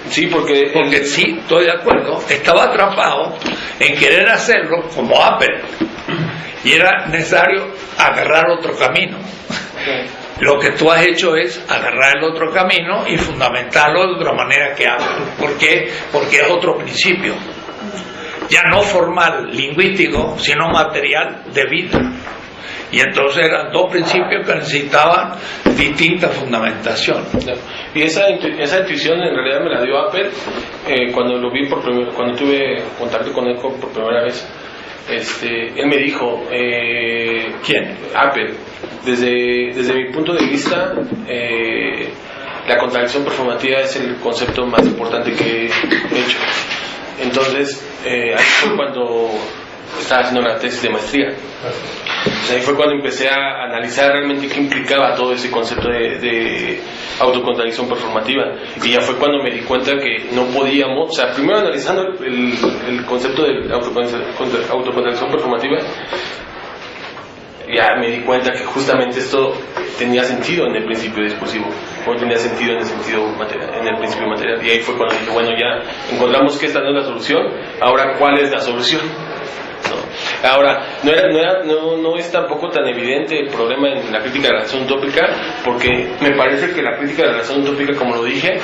Sí, porque sí, estoy de acuerdo, estaba atrapado en querer hacerlo como Apple y era necesario agarrar otro camino. Lo que tú has hecho es agarrar el otro camino y fundamentarlo de otra manera que Apple. ¿Por qué? Porque es otro principio, ya no formal, lingüístico, sino material de vida. Y entonces eran dos principios que necesitaban distinta fundamentación. Y esa intuición en realidad me la dio Apple cuando lo vi cuando tuve contacto con él por primera vez. Él me dijo, ¿quién? Apple, desde mi punto de vista, la contradicción performativa es el concepto más importante que he hecho. Entonces, ahí fue cuando estaba haciendo la tesis de maestría. Ahí fue cuando empecé a analizar realmente qué implicaba todo ese concepto de autocontradicción performativa, y ya fue cuando me di cuenta que no podíamos, primero analizando el concepto de autocontradicción performativa, ya me di cuenta que justamente esto tenía sentido en el principio discursivo, o tenía sentido en el principio material, y ahí fue cuando dije, bueno, ya encontramos que esta no es la solución, ahora ¿cuál es la solución? Ahora, no es tampoco tan evidente el problema en la crítica de la razón utópica, porque me parece que la crítica de la razón utópica, como lo dije,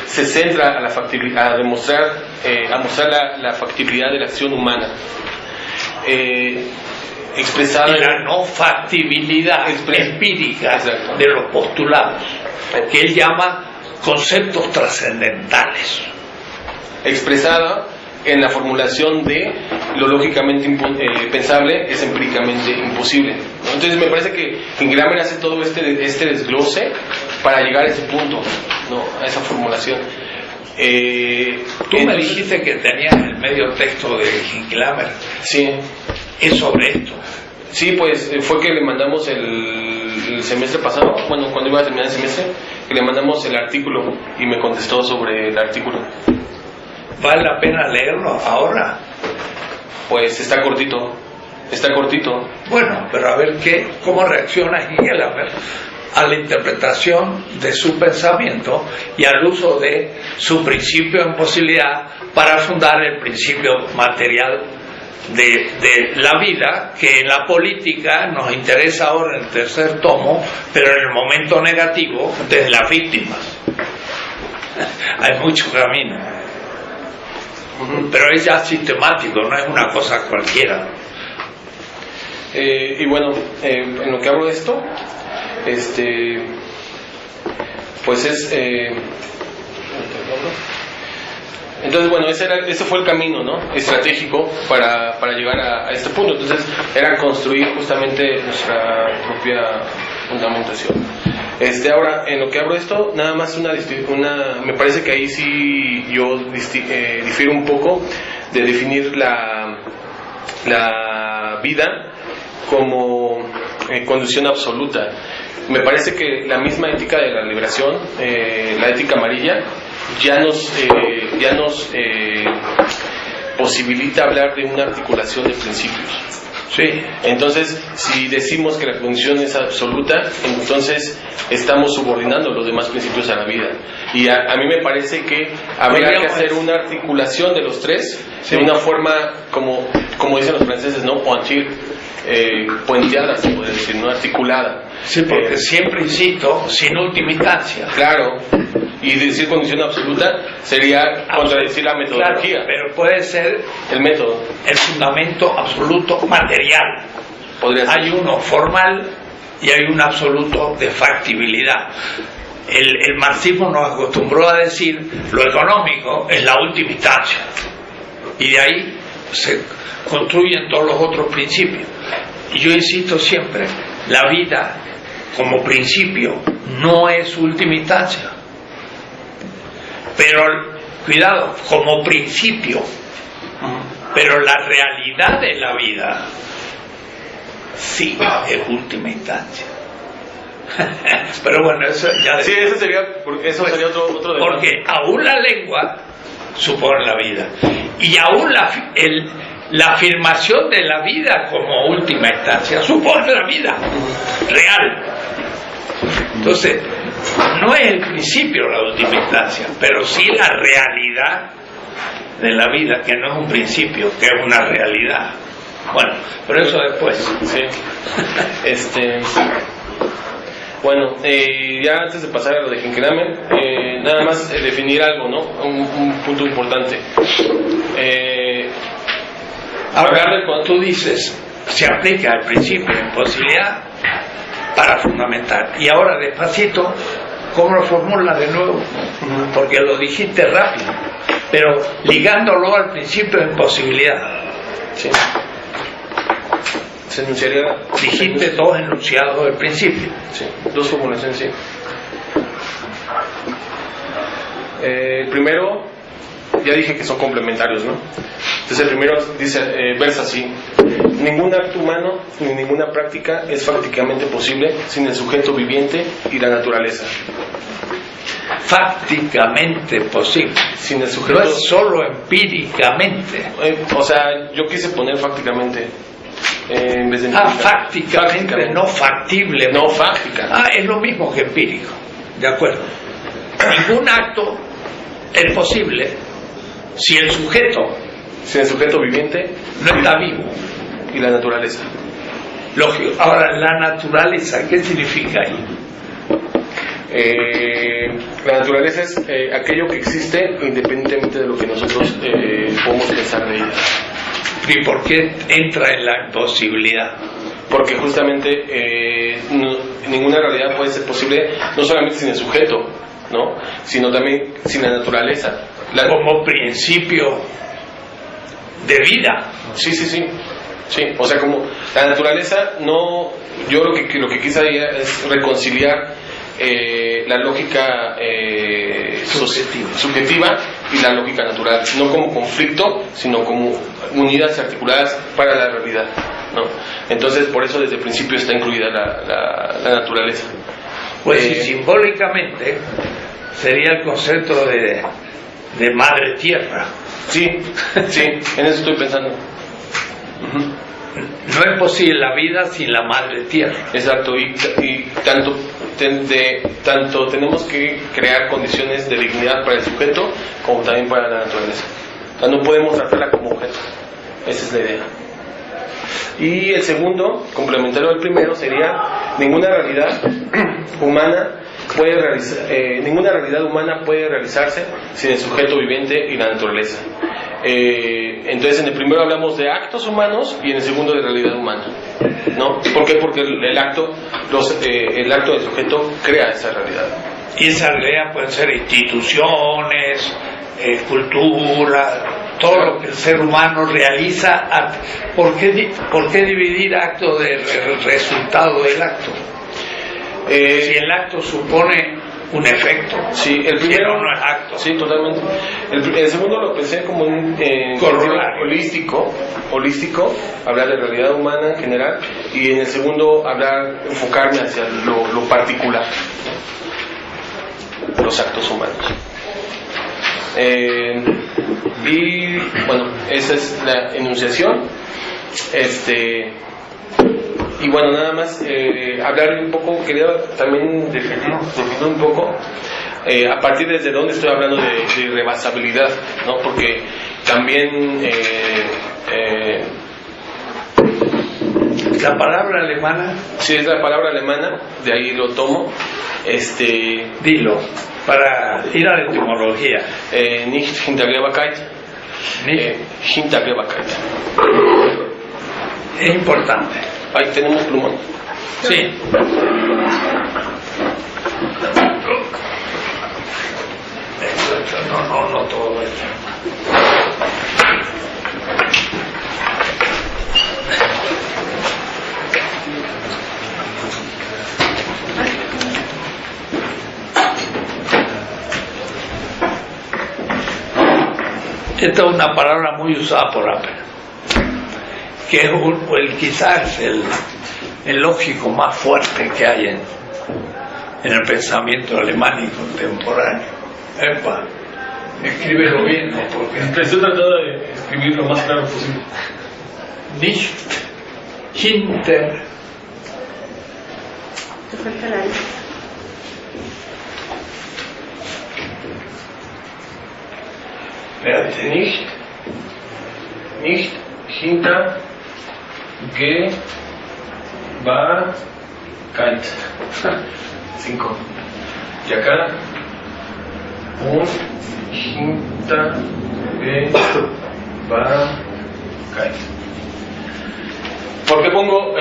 se centra a mostrar la factibilidad de la acción humana, expresada y la no factibilidad empírica de los postulados, que él llama conceptos trascendentales, expresada en la formulación de lo lógicamente pensable es empíricamente imposible, ¿no? Entonces me parece que Hincklhammer hace todo este desglose para llegar a ese punto, ¿no? A esa formulación. Tú me dijiste que tenías el medio texto de Hincklhammer. Sí. Es sobre esto. Sí, pues fue que le mandamos el semestre pasado, bueno, cuando iba a terminar el semestre, que le mandamos el artículo y me contestó sobre el artículo. ¿Vale la pena leerlo ahora? Pues está cortito. Bueno, pero a ver cómo reacciona Hincklhammer a la interpretación de su pensamiento y al uso de su principio en posibilidad para fundar el principio material de la vida, que en la política nos interesa ahora en el tercer tomo, pero en el momento negativo desde las víctimas. Hay mucho camino. Pero es ya sistemático, no es una cosa cualquiera. Y bueno, en lo que hablo de esto, pues es entonces bueno, ese fue el camino, ¿no? Estratégico para llegar a este punto. Entonces era construir justamente nuestra propia fundamentación. Ahora, en lo que hablo de esto, nada más me parece que ahí sí yo difiero un poco de definir la vida como condición absoluta. Me parece que la misma ética de la liberación, la ética amarilla, ya nos posibilita hablar de una articulación de principios. Sí. Entonces, si decimos que la condición es absoluta, entonces estamos subordinando los demás principios a la vida. Y a mí me parece que habría que hacer una articulación de los tres de una forma como dicen los franceses, ¿no? Pointir, puenteada, se puede decir, no articulada. Sí, porque siempre insisto, sin última instancia. Claro, y decir condición absoluta sería contradecir la metodología. Claro, pero puede ser el método. El fundamento absoluto material. Podría ser. Hay uno formal y hay un absoluto de factibilidad. El marxismo nos acostumbró a decir lo económico es la última instancia y de ahí se construyen todos los otros principios. Y yo insisto siempre, la vida como principio no es última instancia, pero cuidado, como principio, pero la realidad de la vida sí es última instancia. Pero bueno, eso ya sí, eso sería otro debate. porque aún la lengua supone la vida y aún la afirmación de la vida como última instancia supone la vida real. Entonces no es el principio la última instancia, pero sí la realidad de la vida, que no es un principio, que es una realidad. Bueno, pero eso después. Sí. Bueno, ya antes de pasar a lo de Hinkelhammer, nada más definir algo, ¿no? Un punto importante. Ahora, cuando tú dices, se aplica el principio de imposibilidad para fundamentar. Y ahora, despacito, ¿cómo lo formula de nuevo? Porque lo dijiste rápido, pero ligándolo al principio de imposibilidad. Sí. Se enunciaría. Dijiste dos enunciados del principio. Sí, dos formulaciones, sí. El primero, ya dije que son complementarios, ¿no? Entonces el primero dice, versa así: ningún acto humano ni ninguna práctica es fácticamente posible sin el sujeto viviente y la naturaleza. Fácticamente posible. Sin el sujeto. No es solo empíricamente. O sea, yo quise poner fácticamente. En vez de fácticamente, no factible. No fáctica. Es lo mismo que empírico. De acuerdo. Ningún acto es posible si el sujeto viviente no está vivo. Y la naturaleza. Lógico. Ahora, la naturaleza, ¿qué significa ahí? La naturaleza es aquello que existe independientemente de lo que nosotros podemos pensar de ella. ¿Y por qué entra en la imposibilidad? Porque justamente ninguna realidad puede ser posible no solamente sin el sujeto, ¿no? Sino también sin la naturaleza. Como principio de vida. Sí. O sea, como la naturaleza no... Yo lo que quise ahí es reconciliar la lógica subjetiva y la lógica natural, no como conflicto, sino como unidas y articuladas para la realidad, ¿no? Entonces, por eso desde el principio está incluida la naturaleza. Pues y simbólicamente sería el concepto de madre tierra. Sí, en eso estoy pensando. No es posible la vida sin la madre tierra. Exacto, y tanto tenemos que crear condiciones de dignidad para el sujeto como también para la naturaleza. O sea, no podemos tratarla como objeto. Esa es la idea. Y el segundo, complementario al primero, sería ninguna realidad humana puede realizarse sin el sujeto viviente y la naturaleza. Entonces en el primero hablamos de actos humanos y en el segundo de realidad humana, ¿no? ¿Por qué? Porque el acto del sujeto crea esa realidad. Y esa realidad pueden ser instituciones, cultura, todo lo que el ser humano realiza. ¿Por qué dividir acto del resultado del acto? Si el acto supone un efecto. Sí, el primero no es acto. Sí, totalmente. El segundo lo pensé como un holístico, hablar de realidad humana en general, y en el segundo enfocarme hacia lo particular, los actos humanos. Y bueno, esa es la enunciación. Y bueno, nada más hablar un poco, quería también definir un poco a partir desde dónde estoy hablando de irrebasabilidad, ¿no? Porque También La palabra alemana, si es la palabra alemana, de ahí lo tomo. dilo, para ir a la etimología. Nicht Hintergeberkeit. Hintergeberkeit. Es importante. Ahí tenemos plumón. Sí. No todo esto. Esta es una palabra muy usada por Apple, que es quizás el lógico más fuerte que hay en el pensamiento alemán y contemporáneo. Epa, escríbelo bien, ¿no? Porque Estoy tratando de escribir lo más claro posible. nicht hinter Te falta la I. espérate, Nicht Hintergeberkeit. 5. Y acá un Hintergeberkeit. ¿Por qué pongo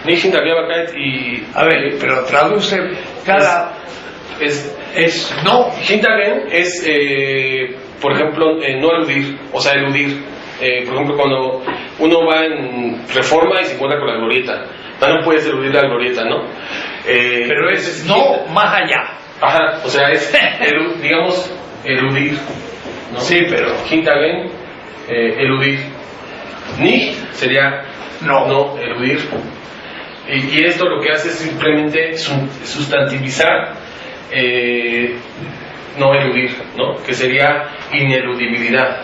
Nicht Hintergeberkeit y a ver, pero traduce cada es no. Hintergehen es, por ejemplo, no eludir, o sea, eludir. Por ejemplo, cuando uno va en Reforma y se encuentra con la glorieta, no puedes eludir la glorieta, ¿no? Pero es no más allá. Ajá, o sea, es, digamos, eludir, ¿no? Sí, pero Hintergehen, eludir. Nicht sería no eludir. Y esto lo que hace es simplemente sustantivizar, no eludir, ¿no? Que sería ineludibilidad.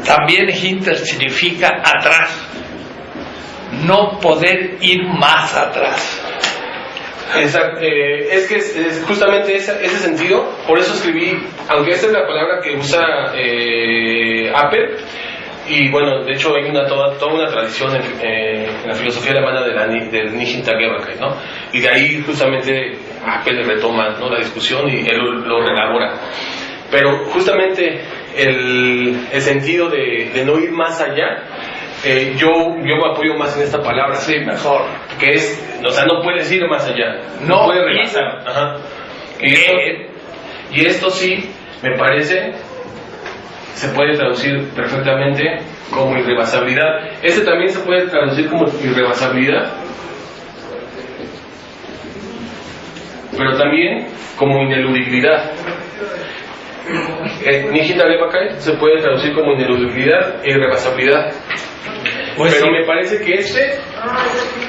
también hinter significa atrás, no poder ir más atrás. Exacto, es que es justamente ese sentido, por eso escribí, aunque esta es la palabra que usa Apple, y bueno, de hecho hay toda una tradición en la filosofía alemana del Nicht Hintergeberkeit, ¿no? Y de ahí justamente Apple retoma, ¿no?, la discusión y él lo reelabora. Pero justamente el sentido de no ir más allá, yo me apoyo más en esta palabra. Sí, mejor. Que es, o sea, no puedes ir más allá, No, puedes rebasar. Ajá. Y esto sí, me parece, se puede traducir perfectamente como irrebasabilidad. Este también se puede traducir como irrebasabilidad, pero también como ineludibilidad. Nicht Hintergeberkeit se puede traducir como ineludibilidad e irrebasabilidad. Pues Pero sí. me parece que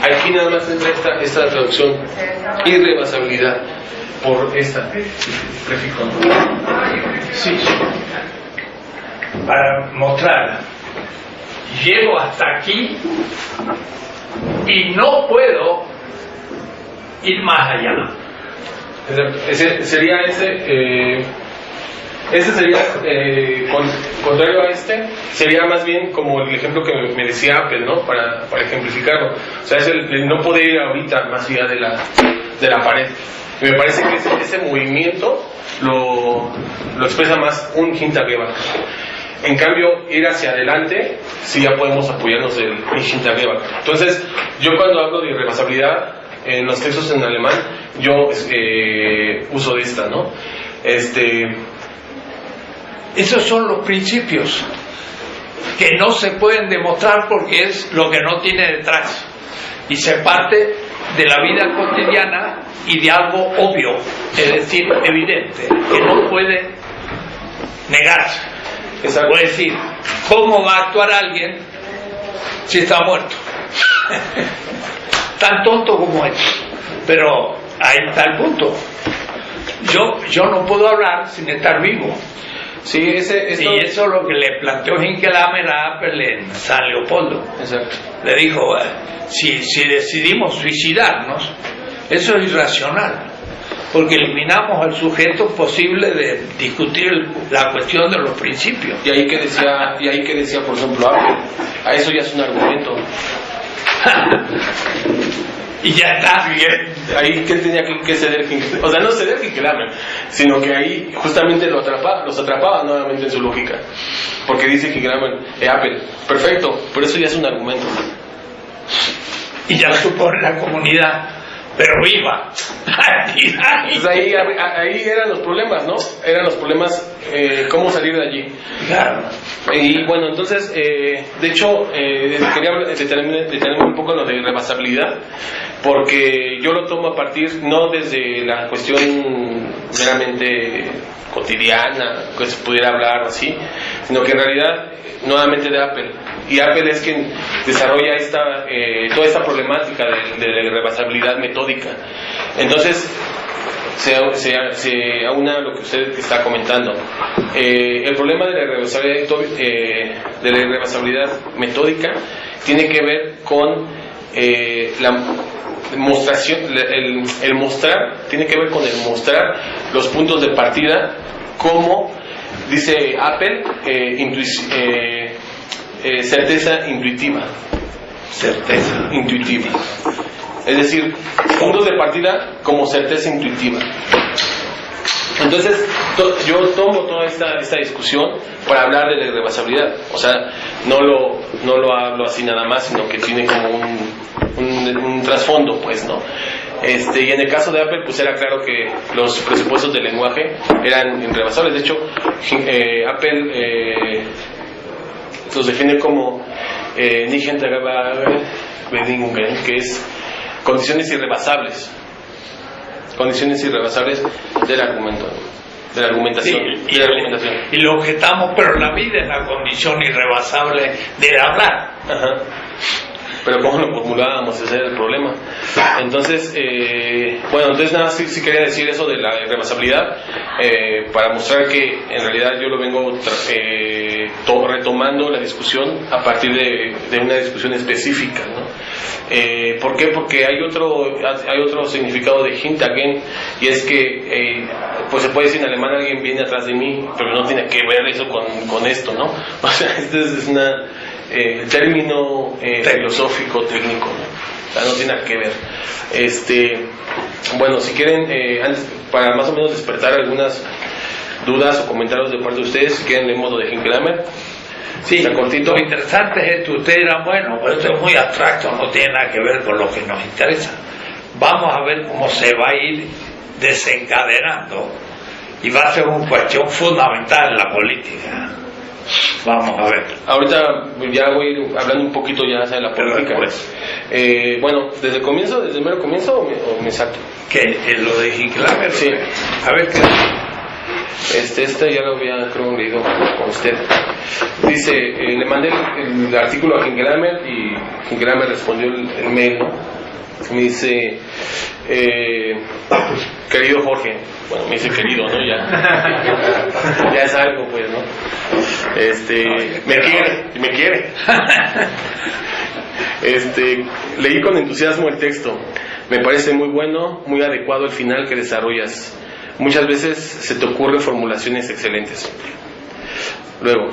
aquí nada más entra esta traducción, irrebasabilidad, por esta prefijo. Sí, para mostrar, llego hasta aquí y no puedo ir más allá. Sería este sería contrario a este, sería más bien como el ejemplo que me decía Apple, ¿no? Para ejemplificarlo. O sea, es el no poder ir ahorita más allá de la pared. Y me parece que ese movimiento lo expresa más un Hintergeberkeit. En cambio, ir hacia adelante, sí ya podemos apoyarnos del Hintergeberkeit. Entonces, yo cuando hablo de irrebasabilidad en los textos en alemán, yo uso esta, ¿no? Esos son los principios que no se pueden demostrar porque es lo que no tiene detrás y se parte de la vida cotidiana y de algo obvio, es decir, evidente, que no puede negarse. Es decir, ¿cómo va a actuar alguien si está muerto? Tan tonto como es. Pero ahí está el punto. Yo no puedo hablar sin estar vivo. Sí, Y eso es lo que le planteó Hinckelhammer a Apple en San Leopoldo. Exacto. Le dijo, si decidimos suicidarnos, eso es irracional. porque eliminamos al sujeto posible de discutir la cuestión de los principios. Y ahí que decía, por ejemplo, Apple, a eso ya es un argumento. Y ya está bien. Ahí que tenía que ceder, o sea, no ceder Hinckley, sino que ahí justamente los atrapaba nuevamente en su lógica, porque dice Hinckley, Apple, perfecto, pero eso ya es un argumento. Y ya lo supone la comunidad, pero viva. Entonces ahí eran los problemas, ¿no? Eran los problemas, cómo salir de allí. Claro. Y bueno, entonces, de hecho, quería detenerme un poco en lo de rebasabilidad, porque yo lo tomo a partir, no desde la cuestión meramente cotidiana, que se pudiera hablar así, sino que en realidad, nuevamente de Apple. Y Apple es quien desarrolla toda esta problemática de rebasabilidad metódica. Entonces, se aúna lo que usted está comentando. El problema de la irrebasabilidad metódica tiene que ver con la demostración, el mostrar, tiene que ver con el mostrar los puntos de partida, como dice Apple, certeza intuitiva. Certeza intuitiva. Es decir, puntos de partida como certeza intuitiva. Entonces, yo tomo toda esta discusión para hablar de la irrebasabilidad. O sea, no lo hablo así nada más, sino que tiene como un trasfondo, pues, ¿no? Y en el caso de Apple, pues era claro que los presupuestos del lenguaje eran irrebasables. De hecho, Apple los define como que es condiciones irrebasables del argumento, de la argumentación. Sí, y lo objetamos, pero la vida es la condición irrebasable del hablar. Ajá. Pero cómo lo formulábamos, ese era el problema. Entonces, entonces nada, sí quería decir eso de la irrebasabilidad, para mostrar que en realidad yo lo vengo retomando la discusión a partir de una discusión específica, ¿no? ¿Por qué? Porque hay otro significado de Hintergehen, y es que pues se puede decir en alemán, alguien viene atrás de mí, pero no tiene que ver eso con esto, ¿no? O sea, este es una término filosófico, técnico, ¿no? O sea, no tiene nada que ver. Bueno, si quieren, para más o menos despertar algunas dudas o comentarios de parte de ustedes, si quieren leemos lo de Hinckley. Sí, está cortito. lo interesante es esto. Ustedes dirán, bueno, esto es muy abstracto, no tiene nada que ver con lo que nos interesa. Vamos a ver cómo se va a ir desencadenando, y va a ser una cuestión fundamental en la política. Vamos a ver. Ahorita ya voy a ir hablando un poquito ya de la política. Bueno, ¿desde el mero comienzo o me salto? ¿Qué? ¿Lo de Hinckley? Sí. A ver qué. Ya lo había, creo, leído con usted. Dice, le mandé el artículo a Hinckley y Hinckley me respondió el mail, ¿no? Me dice, querido Jorge, bueno, me dice querido, ¿no? Ya es algo, pues, ¿no? Me quiere. Leí con entusiasmo el texto. Me parece muy bueno, muy adecuado el final que desarrollas. Muchas veces se te ocurren formulaciones excelentes. Luego,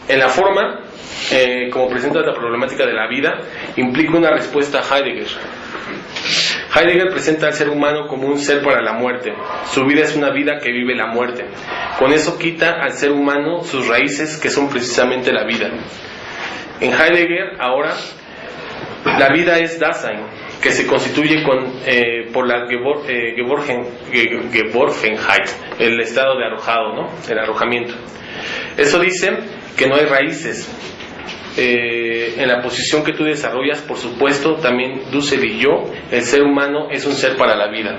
en la forma, como presentas la problemática de la vida, implica una respuesta a Heidegger. Heidegger presenta al ser humano como un ser para la muerte. Su vida es una vida que vive la muerte. Con eso quita al ser humano sus raíces, que son precisamente la vida. En Heidegger, ahora, la vida es Dasein, que se constituye por la Geborgenheit, el estado de arrojado, ¿no? El arrojamiento. Eso dice que no hay raíces. En la posición que tú desarrollas, por supuesto, también Dussel y yo, el ser humano es un ser para la vida,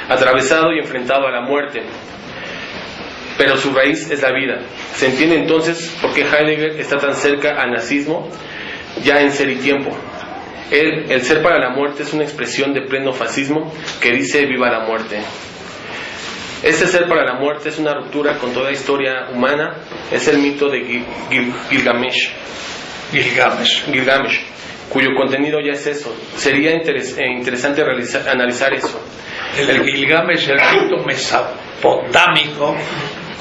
atravesado y enfrentado a la muerte, pero su raíz es la vida. Se entiende entonces por qué Heidegger está tan cerca al nazismo, ya en Ser y Tiempo. El ser para la muerte es una expresión de pleno fascismo que dice viva la muerte. Este ser para la muerte es una ruptura con toda historia humana, es el mito de Gilgamesh, cuyo contenido ya es eso. Sería interesante analizar eso. El Gilgamesh, el mito mesopotámico,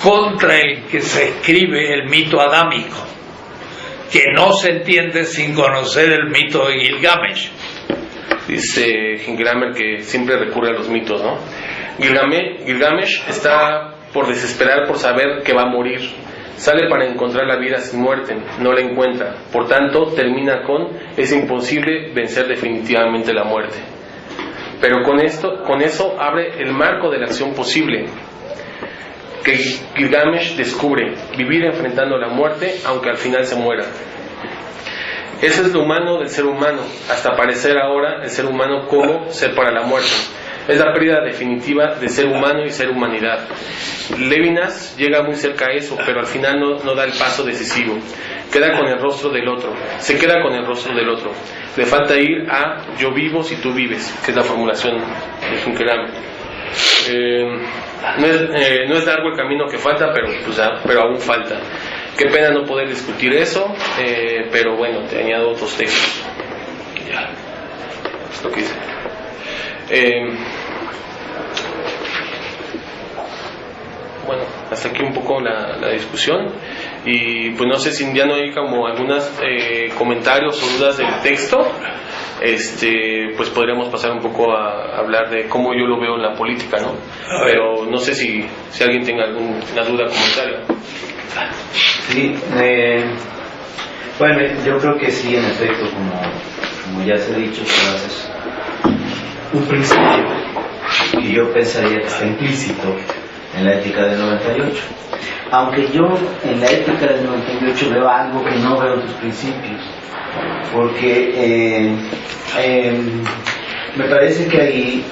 contra el que se escribe el mito adámico, que no se entiende sin conocer el mito de Gilgamesh. Dice Gilgamesh que siempre recurre a los mitos, ¿no? Gilgamesh está por desesperar por saber que va a morir. Sale para encontrar la vida sin muerte, no la encuentra. Por tanto, termina con: es imposible vencer definitivamente la muerte. Pero con eso abre el marco de la acción posible, que Gilgamesh descubre: vivir enfrentando la muerte, aunque al final se muera. Eso es lo humano del ser humano, hasta parecer ahora el ser humano como ser para la muerte. Es la pérdida definitiva de ser humano y ser humanidad. Levinas llega muy cerca a eso, pero al final no da el paso decisivo. Queda con el rostro del otro. Se queda con el rostro del otro. Le falta ir a yo vivo si tú vives, que es la formulación de Gilgamesh. No es largo el camino que falta, pero aún falta. Qué pena no poder discutir eso, pero bueno, te añado otros textos. Ya, es lo que dice. Bueno, hasta aquí un poco la discusión, y pues no sé si ya no hay como algunos comentarios o dudas del texto. Pues podríamos pasar un poco a hablar de cómo yo lo veo en la política, ¿no? Pero no sé si alguien tenga alguna duda o comentario. Sí, bueno, yo creo que sí, en efecto, como ya se ha dicho, es un principio que yo pensaría que está implícito en la ética del 98. Aunque yo en la ética del 98 veo algo que no veo en tus principios, porque me parece que ahí,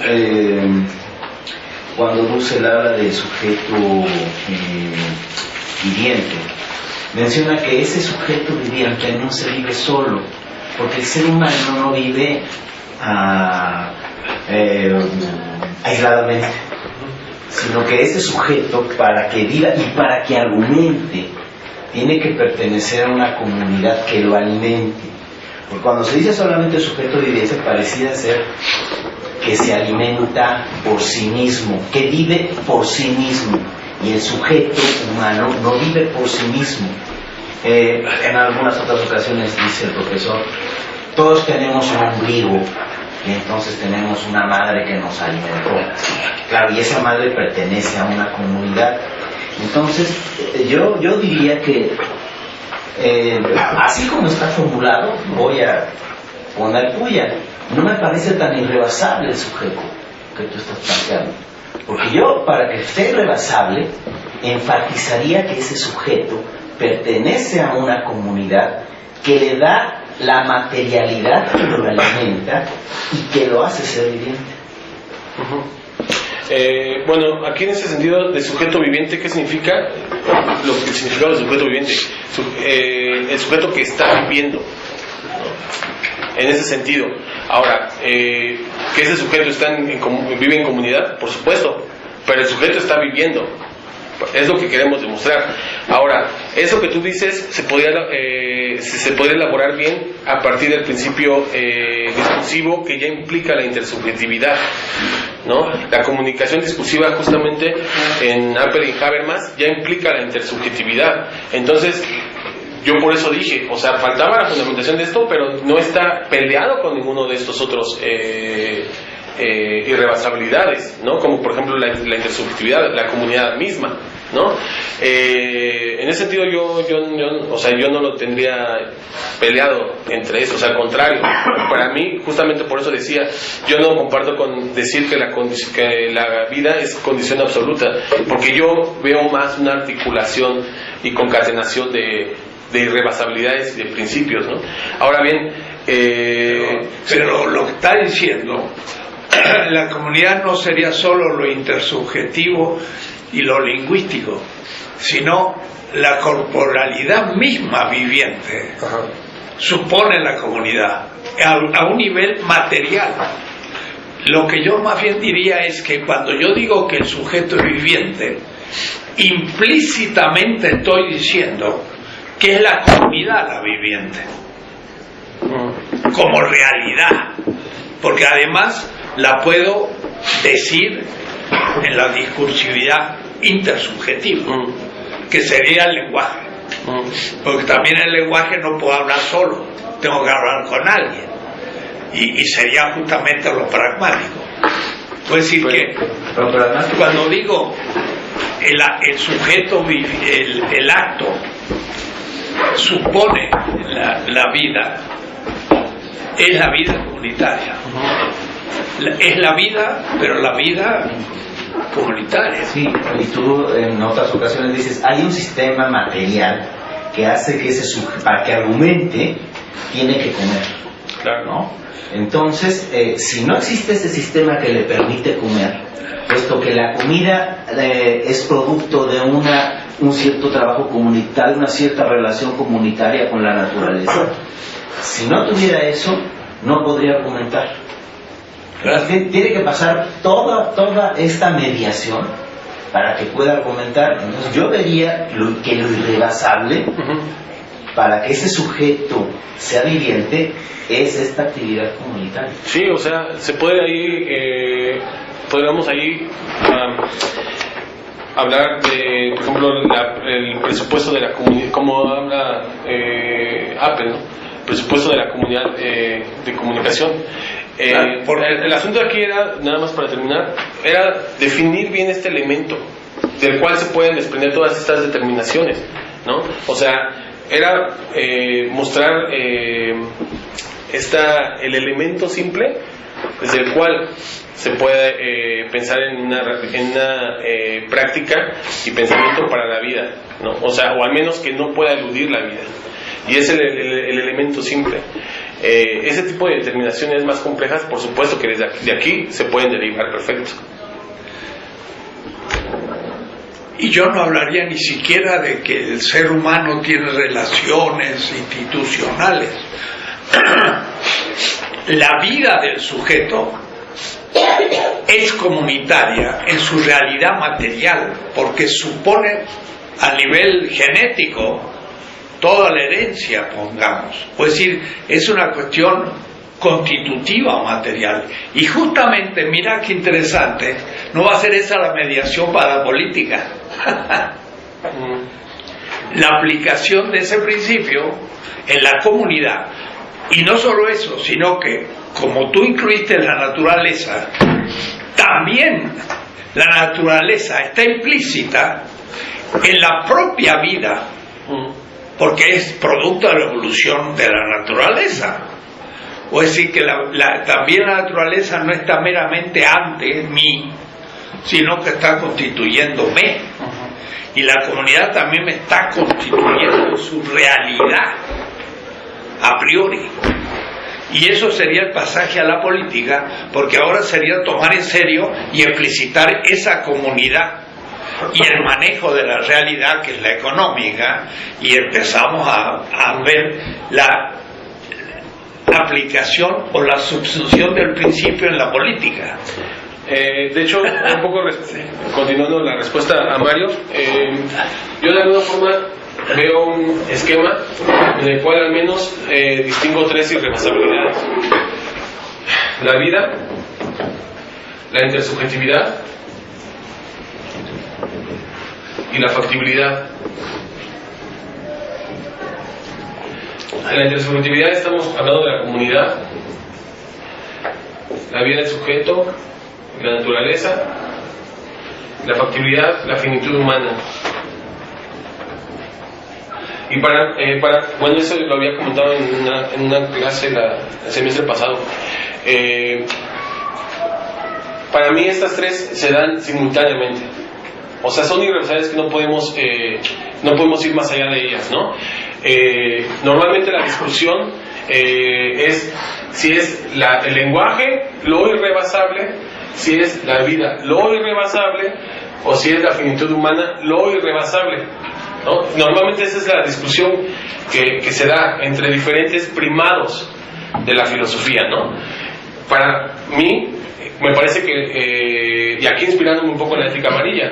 cuando Dussel habla del sujeto viviente, menciona que ese sujeto viviente no se vive solo, porque el ser humano no vive aisladamente, sino que ese sujeto, para que viva y para que argumente, tiene que pertenecer a una comunidad que lo alimente. Porque cuando se dice solamente sujeto viviente, pareciera ser que se alimenta por sí mismo, que vive por sí mismo, y el sujeto humano no vive por sí mismo. En algunas otras ocasiones dice el profesor: todos tenemos un ombligo, y entonces tenemos una madre que nos alimentó. Claro, y esa madre pertenece a una comunidad. Entonces, yo diría que, así como está formulado, voy a poner puya. No me parece tan irrebasable el sujeto que tú estás planteando. Porque yo, para que esté irrebasable, enfatizaría que ese sujeto pertenece a una comunidad que le da la materialidad que lo alimenta y que lo hace ser viviente. Bueno, aquí en ese sentido de sujeto viviente, ¿qué significa? Lo que significa el sujeto viviente, el sujeto que está viviendo, ¿no? En ese sentido. Ahora, que ese sujeto vive en comunidad, por supuesto, pero el sujeto está viviendo. Es lo que queremos demostrar. Ahora, eso que tú dices se podría elaborar bien a partir del principio discursivo, que ya implica la intersubjetividad, ¿no? La comunicación discursiva, justamente en Apel y Habermas, ya implica la intersubjetividad. Entonces, yo por eso dije, o sea, faltaba la fundamentación de esto, pero no está peleado con ninguno de estos otros irrebasabilidades, ¿no? Como por ejemplo la intersubjetividad, la comunidad misma, ¿no? En ese sentido yo no lo tendría peleado entre eso, o sea, al contrario. Para mí, justamente por eso decía, yo no comparto con decir que la vida es condición absoluta, porque yo veo más una articulación y concatenación de irrebasabilidades y de principios, ¿no? Ahora bien, pero lo que está diciendo, la comunidad no sería solo lo intersubjetivo y lo lingüístico, sino la corporalidad misma viviente. ajá, supone la comunidad a un nivel material. Lo que yo más bien diría es que cuando yo digo que el sujeto es viviente, implícitamente estoy diciendo que es la comunidad la viviente como realidad, porque además la puedo decir en la discursividad intersubjetiva, que sería el lenguaje. Porque también el lenguaje no puedo hablar solo, tengo que hablar con alguien, y sería justamente lo pragmático. Puedo decir que cuando digo el sujeto, el acto supone la vida, es la vida comunitaria. Es la vida, pero la vida comunitaria. Sí, y tú en otras ocasiones dices, hay un sistema material que hace que para que argumente, tiene que comer. Claro. ¿No? Entonces, si no existe ese sistema que le permite comer, puesto que la comida es producto de un cierto trabajo comunitario, una cierta relación comunitaria con la naturaleza, si no tuviera eso, no podría argumentar. Tiene que pasar toda esta mediación para que pueda argumentar. Entonces yo vería que lo irrebasable, para que ese sujeto sea viviente, es esta actividad comunitaria. Sí, o sea, se puede ahí, podríamos ahí hablar de, por ejemplo, el presupuesto de la comunidad, como habla Apple, ¿no? Presupuesto de la comunidad de comunicación. El asunto aquí era, nada más para terminar, era definir bien este elemento del cual se pueden desprender todas estas determinaciones, ¿no? O sea, era mostrar el elemento simple desde el cual se puede pensar en una práctica y pensamiento para la vida, ¿no? O sea, o al menos que no pueda eludir la vida. Y es el elemento simple. Ese tipo de determinaciones más complejas, por supuesto que de aquí se pueden derivar perfecto. Y yo no hablaría ni siquiera de que el ser humano tiene relaciones institucionales. La vida del sujeto es comunitaria en su realidad material, porque supone a nivel genético toda la herencia, pongamos. Es decir, es una cuestión constitutiva material. Y justamente, mira qué interesante, no va a ser esa la mediación para la política. La aplicación de ese principio en la comunidad. Y no solo eso, sino que, como tú incluiste la naturaleza, también la naturaleza está implícita en la propia vida, porque es producto de la evolución de la naturaleza. O es decir, que también la naturaleza no está meramente ante mí, sino que está constituyéndome. Y la comunidad también me está constituyendo en su realidad, a priori. Y eso sería el pasaje a la política, porque ahora sería tomar en serio y explicitar esa comunidad y el manejo de la realidad, que es la económica, y empezamos a ver la aplicación o la substitución del principio en la política. De hecho, un poco continuando la respuesta a Mario, yo de alguna forma veo un esquema en el cual al menos distingo tres irrebasabilidades: la vida, la intersubjetividad y la factibilidad. En la intersubjetividad estamos hablando de la comunidad, la vida del sujeto, la naturaleza, la factibilidad, la finitud humana. Y bueno, eso lo había comentado en una clase el semestre pasado. Para mí estas tres se dan simultáneamente. O sea, son irreversibles, que no podemos ir más allá de ellas, ¿no? Normalmente la discusión es si es el lenguaje lo irrebasable, si es la vida lo irrebasable, o si es la finitud humana lo irrebasable, ¿no? Normalmente esa es la discusión que se da entre diferentes primados de la filosofía, ¿no? Para mí, me parece que, y aquí inspirándome un poco en la ética amarilla,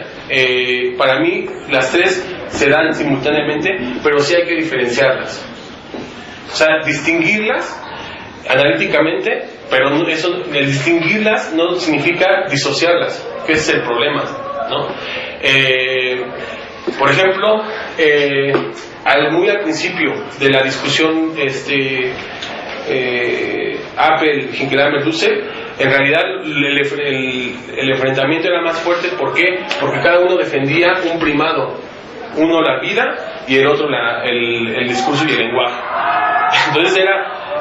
para mí las tres se dan simultáneamente, pero sí hay que diferenciarlas. O sea, distinguirlas analíticamente pero eso, el distinguirlas no significa disociarlas, que ese es el problema, ¿no? Por ejemplo, muy al principio de la discusión Apel, Hinkelhammer, Dussel, en realidad el enfrentamiento era más fuerte. ¿Por qué? Porque cada uno defendía un primado, uno la vida y el otro el discurso y el lenguaje. Entonces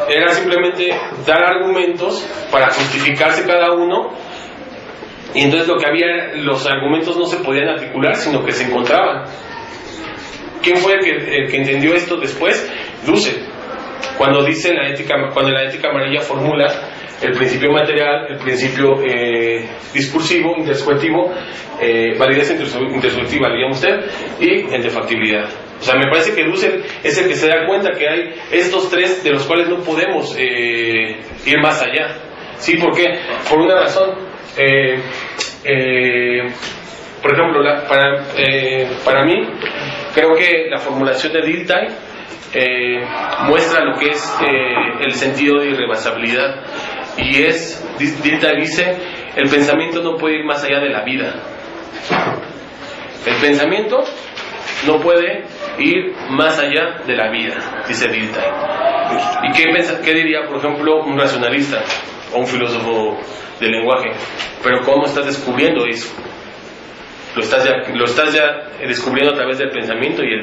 era simplemente dar argumentos para justificarse cada uno, y entonces lo que había, los argumentos no se podían articular, sino que se encontraban. ¿Quién fue el que entendió esto después? Dussel, cuando la ética amarilla formula el principio material, el principio discursivo, intersubjetivo, validez intersubjetiva, diría usted, y el de factibilidad. O sea, me parece que Dussel es el que se da cuenta que hay estos tres de los cuales no podemos ir más allá. ¿Sí? ¿Por qué? Por una razón. Por ejemplo, para mí, creo que la formulación de Dilthey muestra lo que es el sentido de irrebasabilidad. Y Dilthey dice, el pensamiento no puede ir más allá de la vida. El pensamiento no puede ir más allá de la vida, dice Dilthey. ¿Y qué diría, por ejemplo, un racionalista o un filósofo del lenguaje? Pero ¿cómo estás descubriendo eso? Lo estás ya descubriendo a través del pensamiento y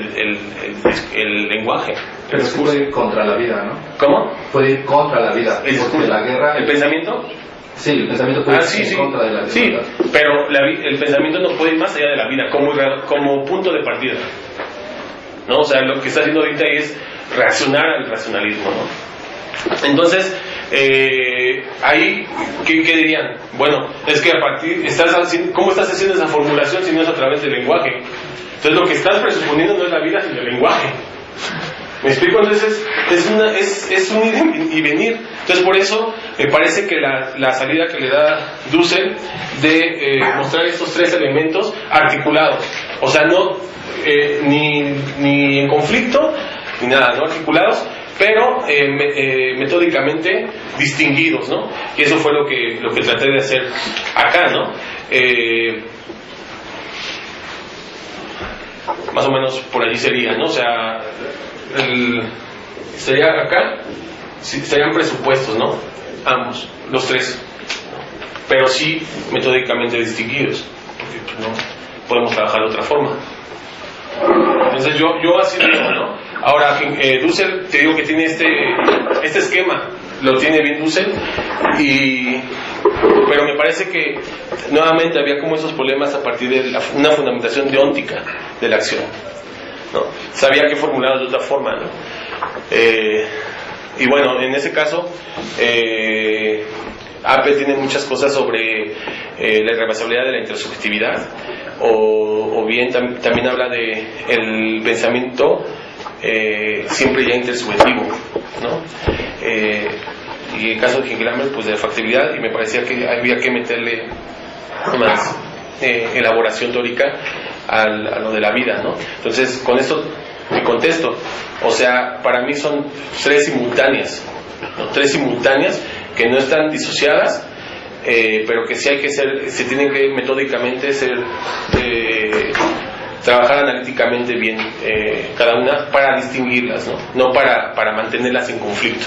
el lenguaje. Pero puede ir contra la vida, ¿no? ¿Cómo? Puede ir contra la vida. Porque la guerra... ¿El pensamiento? Sí, el pensamiento puede ir en contra de la vida. Sí, pero el pensamiento no puede ir más allá de la vida, como punto de partida, ¿no? O sea, lo que está haciendo ahorita es reaccionar al racionalismo, ¿no? Entonces, ahí, ¿qué dirían? Bueno, es que ¿cómo estás haciendo esa formulación si no es a través del lenguaje? Entonces lo que estás presuponiendo no es la vida, sino el lenguaje. ¿Me explico? Entonces es un ir y venir. Entonces por eso me parece que la salida que le da Dussel de mostrar estos tres elementos articulados, o sea, no ni en conflicto ni nada, no articulados, pero metódicamente distinguidos, ¿no? Y eso fue lo que traté de hacer acá, ¿no? Más o menos por allí sería, ¿no? O sea, sería acá, serían presupuestos, ¿no? Ambos, los tres, ¿no? Pero sí metódicamente distinguidos, porque pues, no podemos trabajar de otra forma. Entonces yo así digo, ¿no? Ahora, Dussel, te digo que tiene este esquema, lo tiene bien Dussel, pero me parece que nuevamente había como esos problemas a partir de una fundamentación deóntica de la acción, ¿no? Sabía que formularlo de otra forma, ¿no? Y bueno, en ese caso, Apel tiene muchas cosas sobre la irreversibilidad de la intersubjetividad, o bien también habla de el pensamiento siempre ya intersubjetivo, ¿no? Y en el caso de Hinkelhammer, pues de factibilidad, y me parecía que había que meterle más elaboración teórica a lo de la vida, ¿no? Entonces, con esto me contesto, o sea, para mí son tres simultáneas, ¿no? Tres simultáneas que no están disociadas, pero que sí se tienen que metódicamente trabajar analíticamente bien cada una para distinguirlas, no para mantenerlas en conflicto.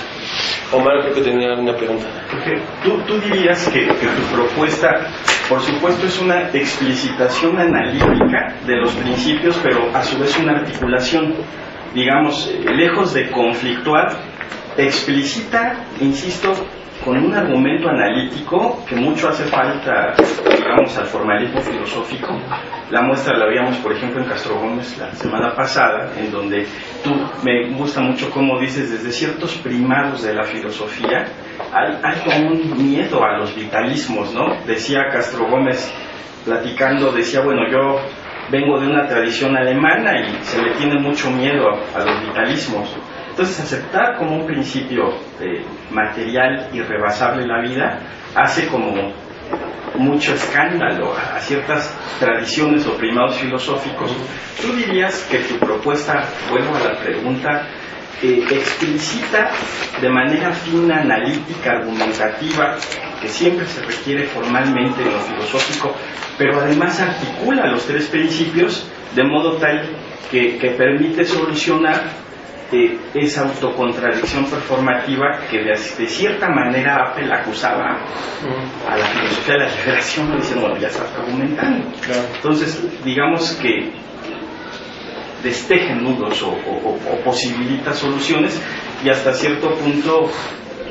Omar, creo que tenía alguna pregunta. Porque tú dirías que tu propuesta, por supuesto, es una explicitación analítica de los principios, pero a su vez una articulación, digamos, lejos de conflictuar, explicita, insisto, con un argumento analítico que mucho hace falta, digamos, al formalismo filosófico. La muestra la veíamos, por ejemplo, en Castro Gómez la semana pasada, en donde me gusta mucho cómo dices, desde ciertos primados de la filosofía, hay como un miedo a los vitalismos, ¿no? Decía Castro Gómez, platicando, decía, bueno, yo vengo de una tradición alemana y se le tiene mucho miedo a los vitalismos. Entonces, aceptar como un principio material irrebasable la vida hace como mucho escándalo a ciertas tradiciones o primados filosóficos. ¿Tú dirías que tu propuesta, vuelvo a la pregunta, explicita de manera fina, analítica, argumentativa, que siempre se requiere formalmente en lo filosófico, pero además articula los tres principios de modo tal que permite solucionar esa autocontradicción performativa que de cierta manera Apple acusaba a la filosofía de la liberación, diciendo, bueno, ya estás argumentando. Entonces, digamos que desteje nudos o posibilita soluciones, y hasta cierto punto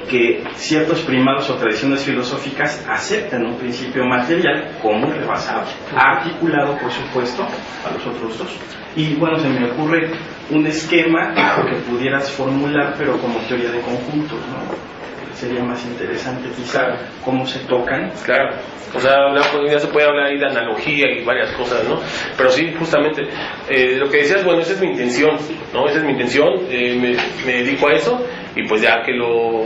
que ciertos primados o tradiciones filosóficas aceptan un principio material como irrebasable, articulado por supuesto a los otros dos. Y bueno, se me ocurre un esquema que pudieras formular, pero como teoría de conjuntos, ¿no? Sería más interesante quizá cómo se tocan. Claro, o sea, ya se puede hablar ahí de analogía y varias cosas, ¿no? Pero sí, justamente, lo que decías, bueno, esa es mi intención, ¿no? Esa es mi intención, me dedico a eso, y pues ya que lo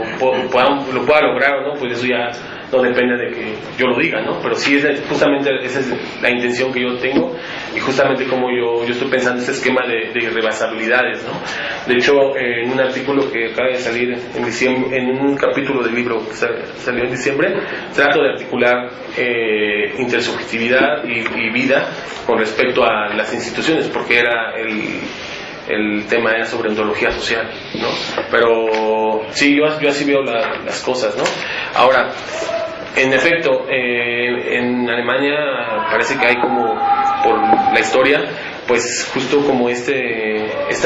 pueda lograr o no, pues eso ya no depende de que yo lo diga, ¿no? Pero sí, justamente esa es la intención que yo tengo, y justamente como yo estoy pensando ese esquema de irrebasabilidades, ¿no? De hecho, en un artículo que acaba de salir en diciembre, en un capítulo del libro que salió en diciembre, trato de articular intersubjetividad y vida con respecto a las instituciones, porque era el tema era sobre ontología social, ¿no? Pero sí, yo así veo las cosas, ¿no? Ahora, en efecto, en Alemania parece que hay como, por la historia, pues justo como esta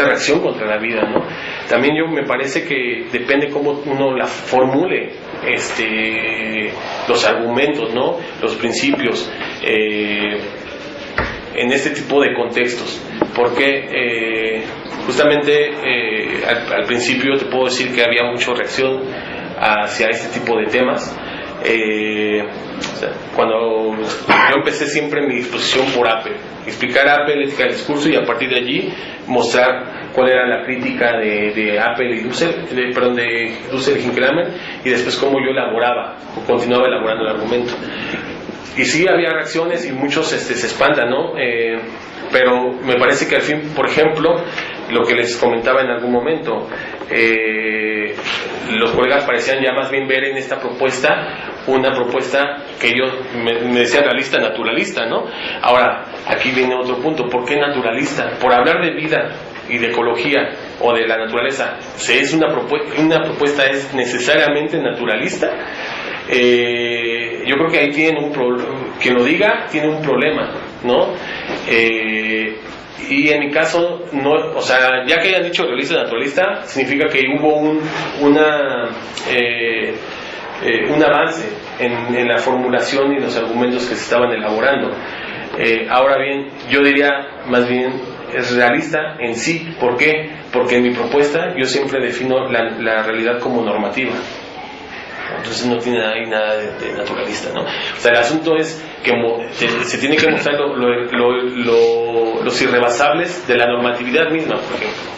reacción contra la vida, ¿no? También me parece que depende cómo uno la formule, los argumentos, ¿no? Los principios, en este tipo de contextos, porque justamente al principio te puedo decir que había mucha reacción hacia este tipo de temas. O sea, cuando yo empecé siempre mi disposición por Apple, explicar Apple, ética del discurso, y a partir de allí mostrar cuál era la crítica de Apple y de Dussel y Hinckley, y después cómo yo continuaba elaborando el argumento. Y sí había reacciones y muchos se espantan, ¿no? Pero me parece que al fin, por ejemplo, lo que les comentaba en algún momento, los colegas parecían ya más bien ver en esta propuesta una propuesta que ellos me decían realista, naturalista, ¿no? Ahora, aquí viene otro punto. ¿Por qué naturalista? Por hablar de vida y de ecología o de la naturaleza, ¿es una propuesta es necesariamente naturalista? Yo creo que ahí quien lo diga tiene un problema, ¿no? Y en mi caso, no, o sea, ya que hayan dicho realista naturalista, significa que hubo un avance en la formulación y los argumentos que se estaban elaborando. Ahora bien, yo diría más bien es realista en sí. ¿Por qué? Porque en mi propuesta yo siempre defino la realidad como normativa. Entonces no tiene ahí nada de naturalista, ¿no? O sea, el asunto es que se tiene que mostrar los irrebasables de la normatividad misma, por ejemplo.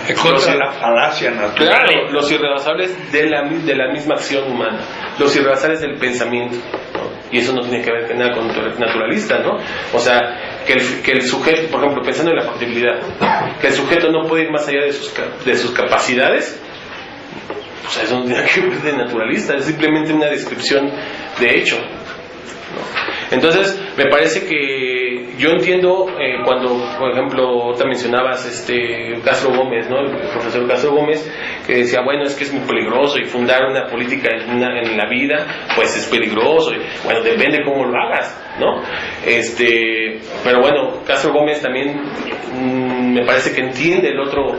Es contra la falacia natural. Claro, los irrebasables de la misma acción humana, los irrebasables del pensamiento, ¿no? Y eso no tiene que ver nada con naturalista, ¿no? O sea, que el sujeto, por ejemplo, pensando en la factibilidad, que el sujeto no puede ir más allá de sus capacidades. O sea, eso no tiene que ver de naturalista, es simplemente una descripción de hecho, ¿no? Entonces, me parece que yo entiendo cuando, por ejemplo, ahorita mencionabas Castro Gómez, ¿no? El profesor Castro Gómez, que decía, bueno, es que es muy peligroso y fundar una política en la vida, pues es peligroso. Y, bueno, depende cómo lo hagas, ¿no? Pero bueno, Castro Gómez también me parece que entiende el otro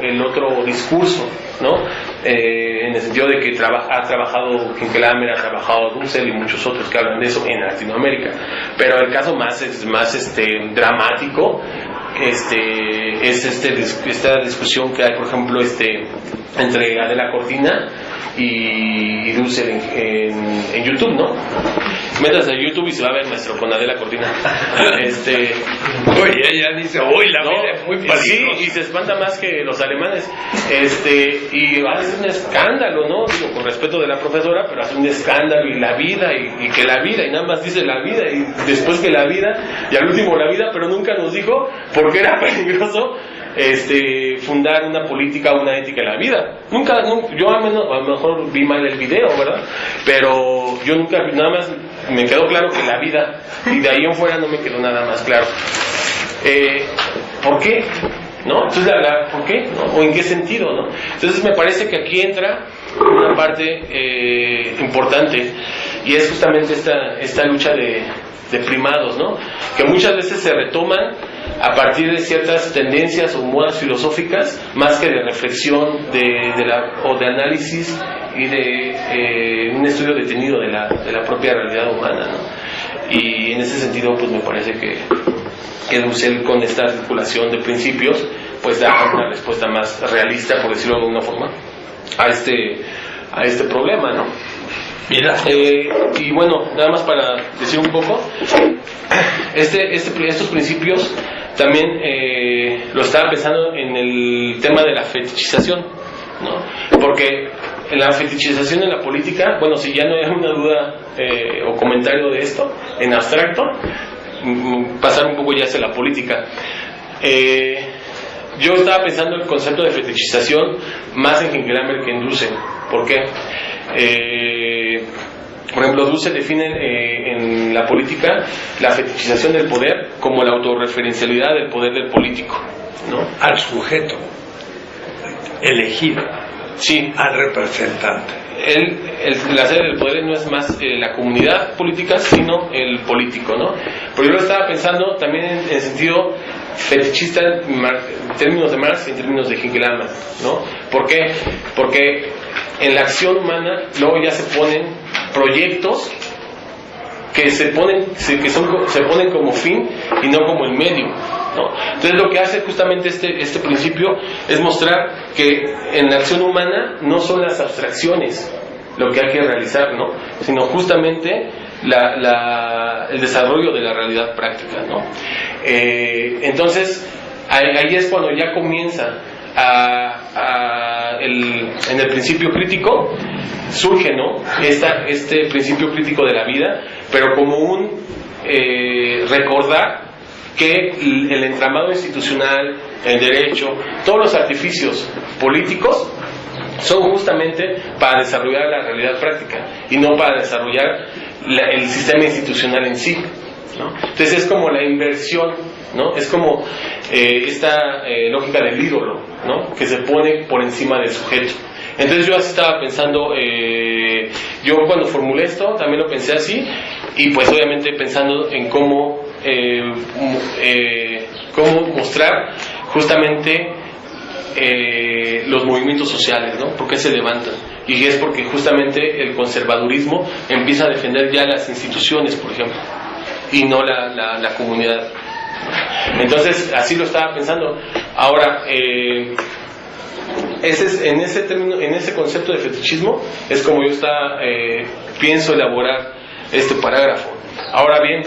discurso, ¿no? En el sentido de que ha trabajado Hinckley, ha trabajado Dussel y muchos otros que hablan de eso en Latinoamérica. Pero el caso más dramático es esta discusión que hay, por ejemplo, entre Adela Cortina y Dussel en YouTube, ¿no? Métanse a YouTube y se va a ver nuestro con Adela Cortina. Oye, ella dice, uy, la vida es muy peligrosa. Sí, y se espanta más que los alemanes. Y hace un escándalo, ¿no? Digo, con respeto de la profesora, pero hace un escándalo, y la vida, y que la vida, y nada más dice la vida, y después que la vida, y al último la vida, pero nunca nos dijo por qué era peligroso fundar una política o una ética en la vida. Nunca, yo a lo mejor vi mal el video, ¿verdad? Pero yo nunca, nada más me quedó claro que la vida, y de ahí en fuera no me quedó nada más claro. ¿Por qué? ¿No? Entonces, ¿por qué? ¿No? ¿O en qué sentido? ¿No? Entonces me parece que aquí entra una parte importante, y es justamente esta lucha de primados, ¿no? Que muchas veces se retoman a partir de ciertas tendencias o modas filosóficas, más que de reflexión o de análisis y de un estudio detenido de la propia realidad humana, ¿no? Y en ese sentido, pues me parece que Dussel, con esta articulación de principios, pues da una respuesta más realista, por decirlo de alguna forma, a este problema, ¿no? Mira. Y bueno, nada más para decir un poco, estos principios también lo estaba pensando en el tema de la fetichización, ¿no? Porque en la fetichización en la política, bueno, si ya no hay una duda o comentario de esto, en abstracto, pasar un poco ya hacia la política. Yo estaba pensando en el concepto de fetichización más en Hinckley que en Dussel. ¿Por qué? Por ejemplo, Dussel define en la política la fetichización del poder como la autorreferencialidad del poder del político, ¿no? Al sujeto elegido, sí, al representante. La sede del poder no es más la comunidad política, sino el político, ¿no? Pero yo lo estaba pensando también en el sentido fetichista en términos de Marx y en términos de Hinckley, ¿no? ¿Por qué? Porque en la acción humana luego ya se ponen proyectos que se ponen como fin y no como el medio, ¿no? Entonces lo que hace justamente este principio es mostrar que en la acción humana no son las abstracciones lo que hay que realizar, ¿no? Sino justamente el desarrollo de la realidad práctica, ¿no? Entonces ahí es cuando ya comienza en el principio crítico surge, ¿no? Este principio crítico de la vida, pero como un recordar que el entramado institucional, el derecho, todos los artificios políticos son justamente para desarrollar la realidad práctica y no para desarrollar el sistema institucional en sí, ¿no? Entonces es como la inversión, ¿no? Es como esta lógica del ídolo, ¿no? Que se pone por encima del sujeto. Entonces yo así estaba pensando, yo cuando formulé esto también lo pensé así, y pues obviamente pensando en cómo mostrar justamente los movimientos sociales, ¿no? ¿Por qué se levantan? Y es porque justamente el conservadurismo empieza a defender ya las instituciones, por ejemplo, y no la comunidad. Entonces así lo estaba pensando. Ahora, en ese concepto de fetichismo es como yo pienso elaborar este parágrafo. Ahora bien,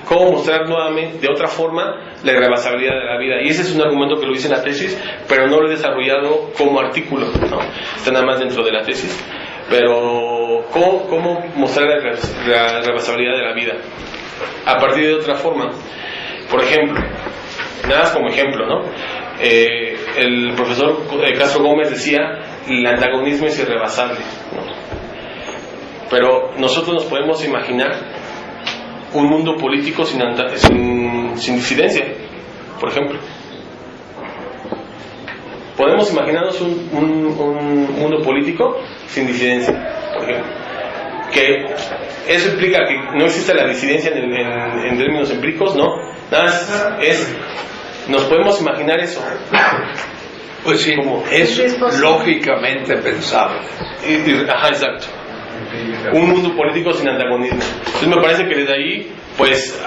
cómo mostrar nuevamente de otra forma la irrebasabilidad de la vida, y ese es un argumento que lo hice en la tesis, pero no lo he desarrollado como artículo, ¿no? Está nada más dentro de la tesis. Pero ¿cómo mostrar la irrebasabilidad de la vida? A partir de otra forma. Por ejemplo, nada más como ejemplo, ¿no? El profesor Castro Gómez decía, el antagonismo es irrebasable, ¿no? Pero nosotros nos podemos imaginar un mundo político sin disidencia, por ejemplo. Podemos imaginarnos un mundo político sin disidencia, por ejemplo. Que eso implica que no existe la disidencia en términos empíricos, ¿no? Nada más nos podemos imaginar eso. Pues sí, como es lógicamente pensable. Ajá, exacto. Un mundo político sin antagonismo. Entonces me parece que desde ahí, pues,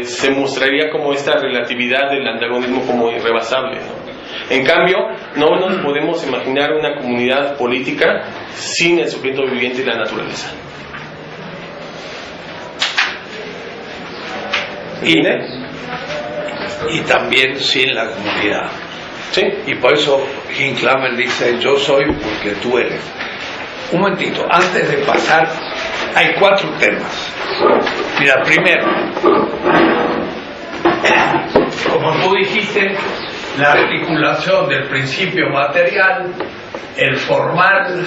se mostraría como esta relatividad del antagonismo como irrebasable, ¿no? En cambio, no nos podemos imaginar una comunidad política sin el sujeto viviente y la naturaleza. Y también sin la comunidad. Sí. Y por eso Hinckley dice, yo soy porque tú eres. Un momentito, antes de pasar, hay 4 temas. Mira, primero, como tú dijiste, la articulación del principio material, el formal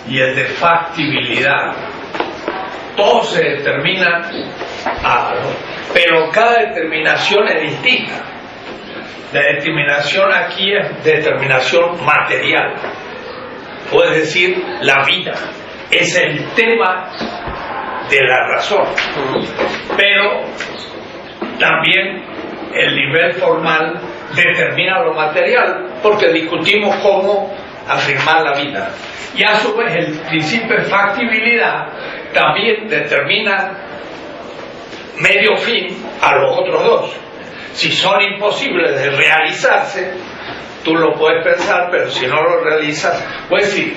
y el de factibilidad, todos se determinan, pero cada determinación es distinta. La determinación aquí es determinación material, o es decir, la vida, es el tema de la razón, pero también el nivel formal determina lo material, porque discutimos cómo afirmar la vida, y a su vez el principio de factibilidad también determina medio fin a los otros dos. Si son imposibles de realizarse, tú lo puedes pensar, pero si no lo realizas, pues sí,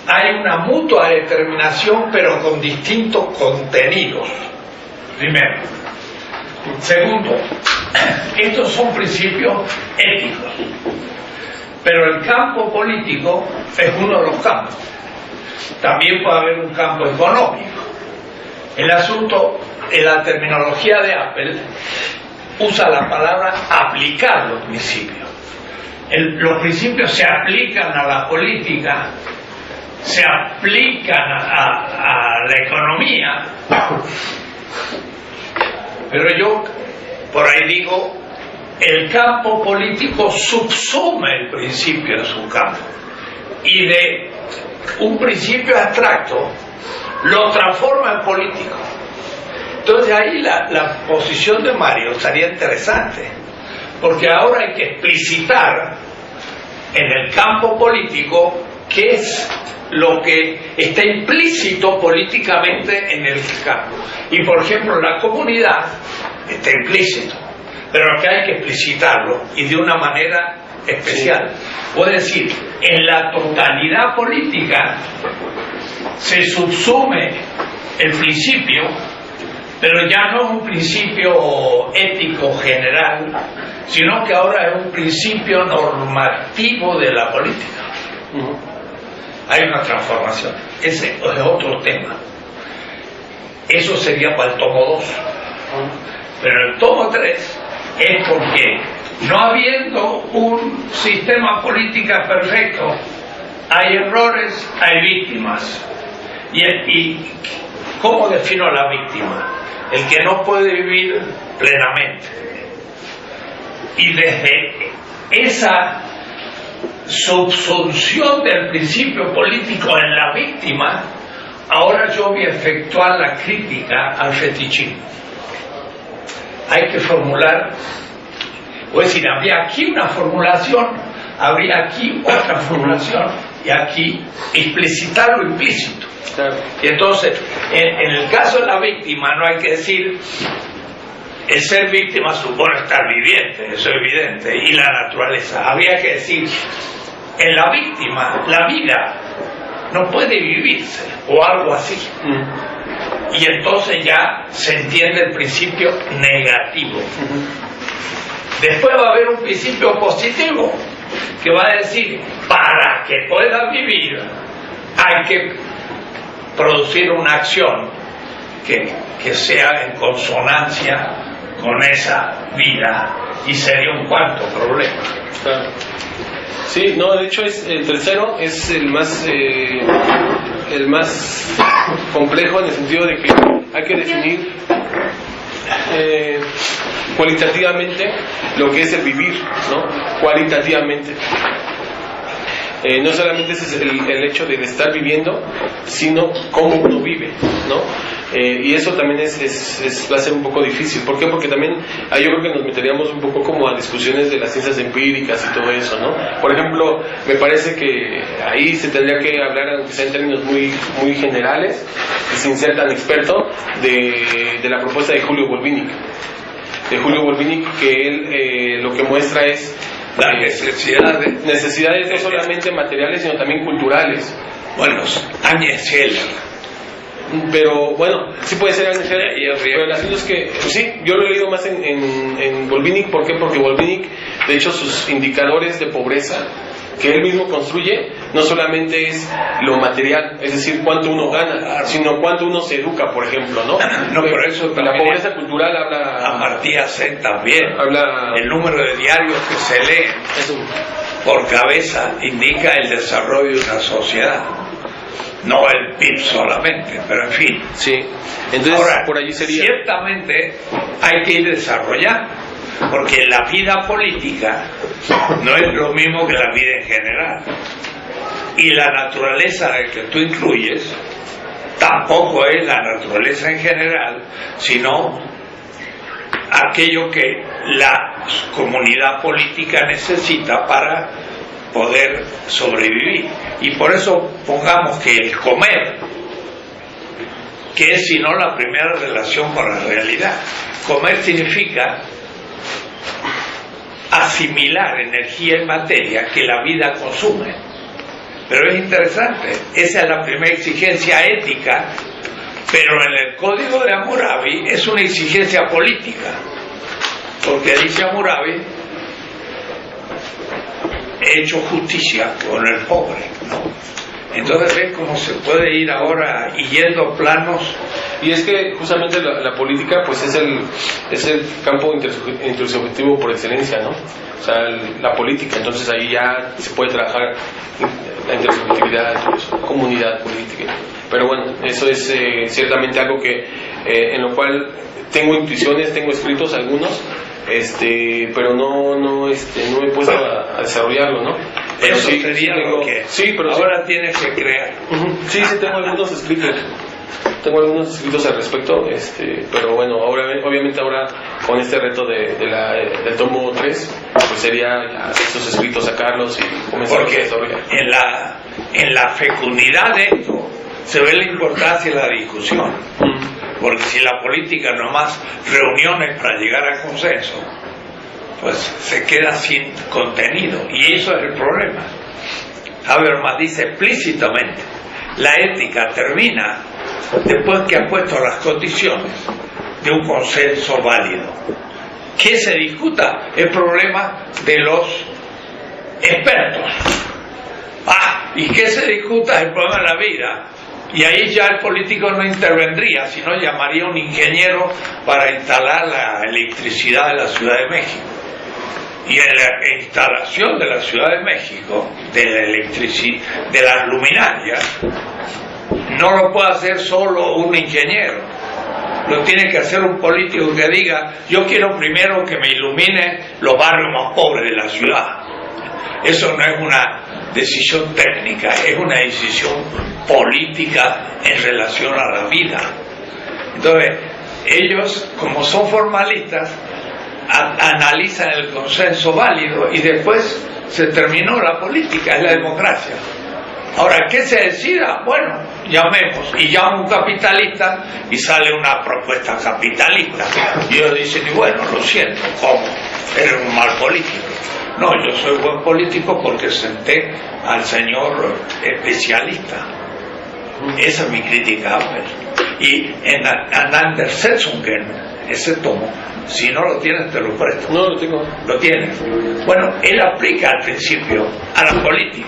hay una mutua determinación, pero con distintos contenidos. Primero. Segundo, estos son principios éticos, pero el campo político es uno de los campos. También puede haber un campo económico. El asunto, en la terminología de Apple, usa la palabra aplicar los principios. Los principios se aplican a la política, se aplican a la economía, pero yo por ahí digo, el campo político subsume el principio en su campo, y de un principio abstracto lo transforma en político. Entonces ahí la posición de Mario estaría interesante, porque ahora hay que explicitar en el campo político qué es lo que está implícito políticamente en el campo. Y por ejemplo, la comunidad está implícito, pero que hay que explicitarlo, y de una manera especial. Es decir, en la totalidad política se subsume el principio, pero ya no es un principio ético general, sino que ahora es un principio normativo de la política. Hay una transformación. Ese es otro tema. Eso sería para el tomo 2. Pero el tomo 3 es porque, no habiendo un sistema político perfecto, hay errores, hay víctimas. ¿Y cómo defino a la víctima? El que no puede vivir plenamente. Y desde esa subsunción del principio político en la víctima, ahora yo voy a efectuar la crítica al fetichismo. Hay que formular, es decir, habría aquí una formulación, habría aquí otra formulación, y aquí explicitar lo implícito. Y entonces, en el caso de la víctima, no hay que decir, el ser víctima supone estar viviente, eso es evidente, y la naturaleza. Habría que decir, en la víctima, la vida no puede vivirse, o algo así. Y entonces ya se entiende el principio negativo. Después va a haber un principio positivo, que va a decir, para que pueda vivir, hay que producir una acción que sea en consonancia con esa vida, y sería un cuarto problema. Claro. Sí, no, de hecho el tercero es el más complejo, en el sentido de que hay que definir cualitativamente lo que es el vivir, ¿no? Cualitativamente. No solamente es el hecho de estar viviendo, sino cómo uno vive, ¿no? Y eso también va a ser un poco difícil. ¿Por qué? Porque también yo creo que nos meteríamos un poco como a discusiones de las ciencias empíricas y todo eso, ¿no? Por ejemplo, me parece que ahí se tendría que hablar, aunque sea en términos muy, muy generales, y sin ser tan experto, de la propuesta de Julio Volvinic. Que él lo que muestra es las necesidades no solamente materiales, sino también culturales. Bueno, Ángel Scheller. Pero bueno, sí puede ser Ángel Scheller, pero el asunto es que, sí, yo lo he leído más en Volvinic. ¿Por qué? Porque Volvinic, de hecho, sus indicadores de pobreza que él mismo construye, no solamente es lo material, es decir, cuánto uno gana, sino cuánto uno se educa, por ejemplo, ¿no? No, por eso la pobreza cultural habla... Amartya Sen también, habla el número de diarios que se leen eso. por cabeza indica el desarrollo de una sociedad, no el PIB solamente, pero en fin. Sí, entonces Ahora, por allí sería... ciertamente hay que ir desarrollando, porque la vida política no es lo mismo que la vida en general, y la naturaleza que tú incluyes tampoco es la naturaleza en general, sino aquello que la comunidad política necesita para poder sobrevivir. Y por eso pongamos que el comer, que es sino la primera relación con la realidad, comer significa asimilar energía y materia que la vida consume. Pero es interesante, esa es la primera exigencia ética, pero en el código de Hammurabi es una exigencia política, porque dice Hammurabi: he hecho justicia con el pobre, ¿no? Entonces ves cómo se puede ir ahora yendo planos. Y es que justamente la política pues es el campo intersubjetivo por excelencia, ¿no? O sea, la política, entonces ahí ya se puede trabajar la intersubjetividad, comunidad política. Pero bueno, eso es ciertamente algo que en lo cual tengo intuiciones, tengo escritos algunos, pero no me he puesto a desarrollarlo, ¿no? Pero Eso sí, sería tengo, lo que sí, pero ahora tienes que crear. Sí, tengo algunos escritos. Tengo algunos escritos al respecto, pero bueno, obviamente ahora con este reto del tomo 3, pues sería ya esos escritos sacarlos y comenzar a desarrollar. En la fecundidad de esto se ve la importancia de la discusión, porque si la política no es más reuniones para llegar a consenso, pues se queda sin contenido, y eso es el problema. Habermas dice explícitamente: la ética termina después que ha puesto las condiciones de un consenso válido. Que se discuta el problema de los expertos. Y que se discuta el problema de la vida. Y ahí ya el político no intervendría, sino llamaría a un ingeniero para instalar la electricidad de la Ciudad de México. Y en la instalación de la Ciudad de México, de la electricidad, de las luminarias, no lo puede hacer solo un ingeniero, lo tiene que hacer un político que diga: yo quiero primero que me ilumine los barrios más pobres de la ciudad. Eso no es una decisión técnica, es una decisión política en relación a la vida. Entonces, ellos, como son formalistas, analizan el consenso válido y después se terminó la política, es la democracia. Ahora, ¿qué se decida? Bueno, llamemos, y llama un capitalista y sale una propuesta capitalista. Y ellos dicen: y bueno, lo siento, ¿cómo? Eres un mal político. No, yo soy buen político porque senté al señor especialista. Esa es mi crítica a Abel. Y en Andersetsungen, ese tomo, si no lo tienes te lo presto. No, lo tengo. Lo tienes. Bueno, él aplica al principio a la política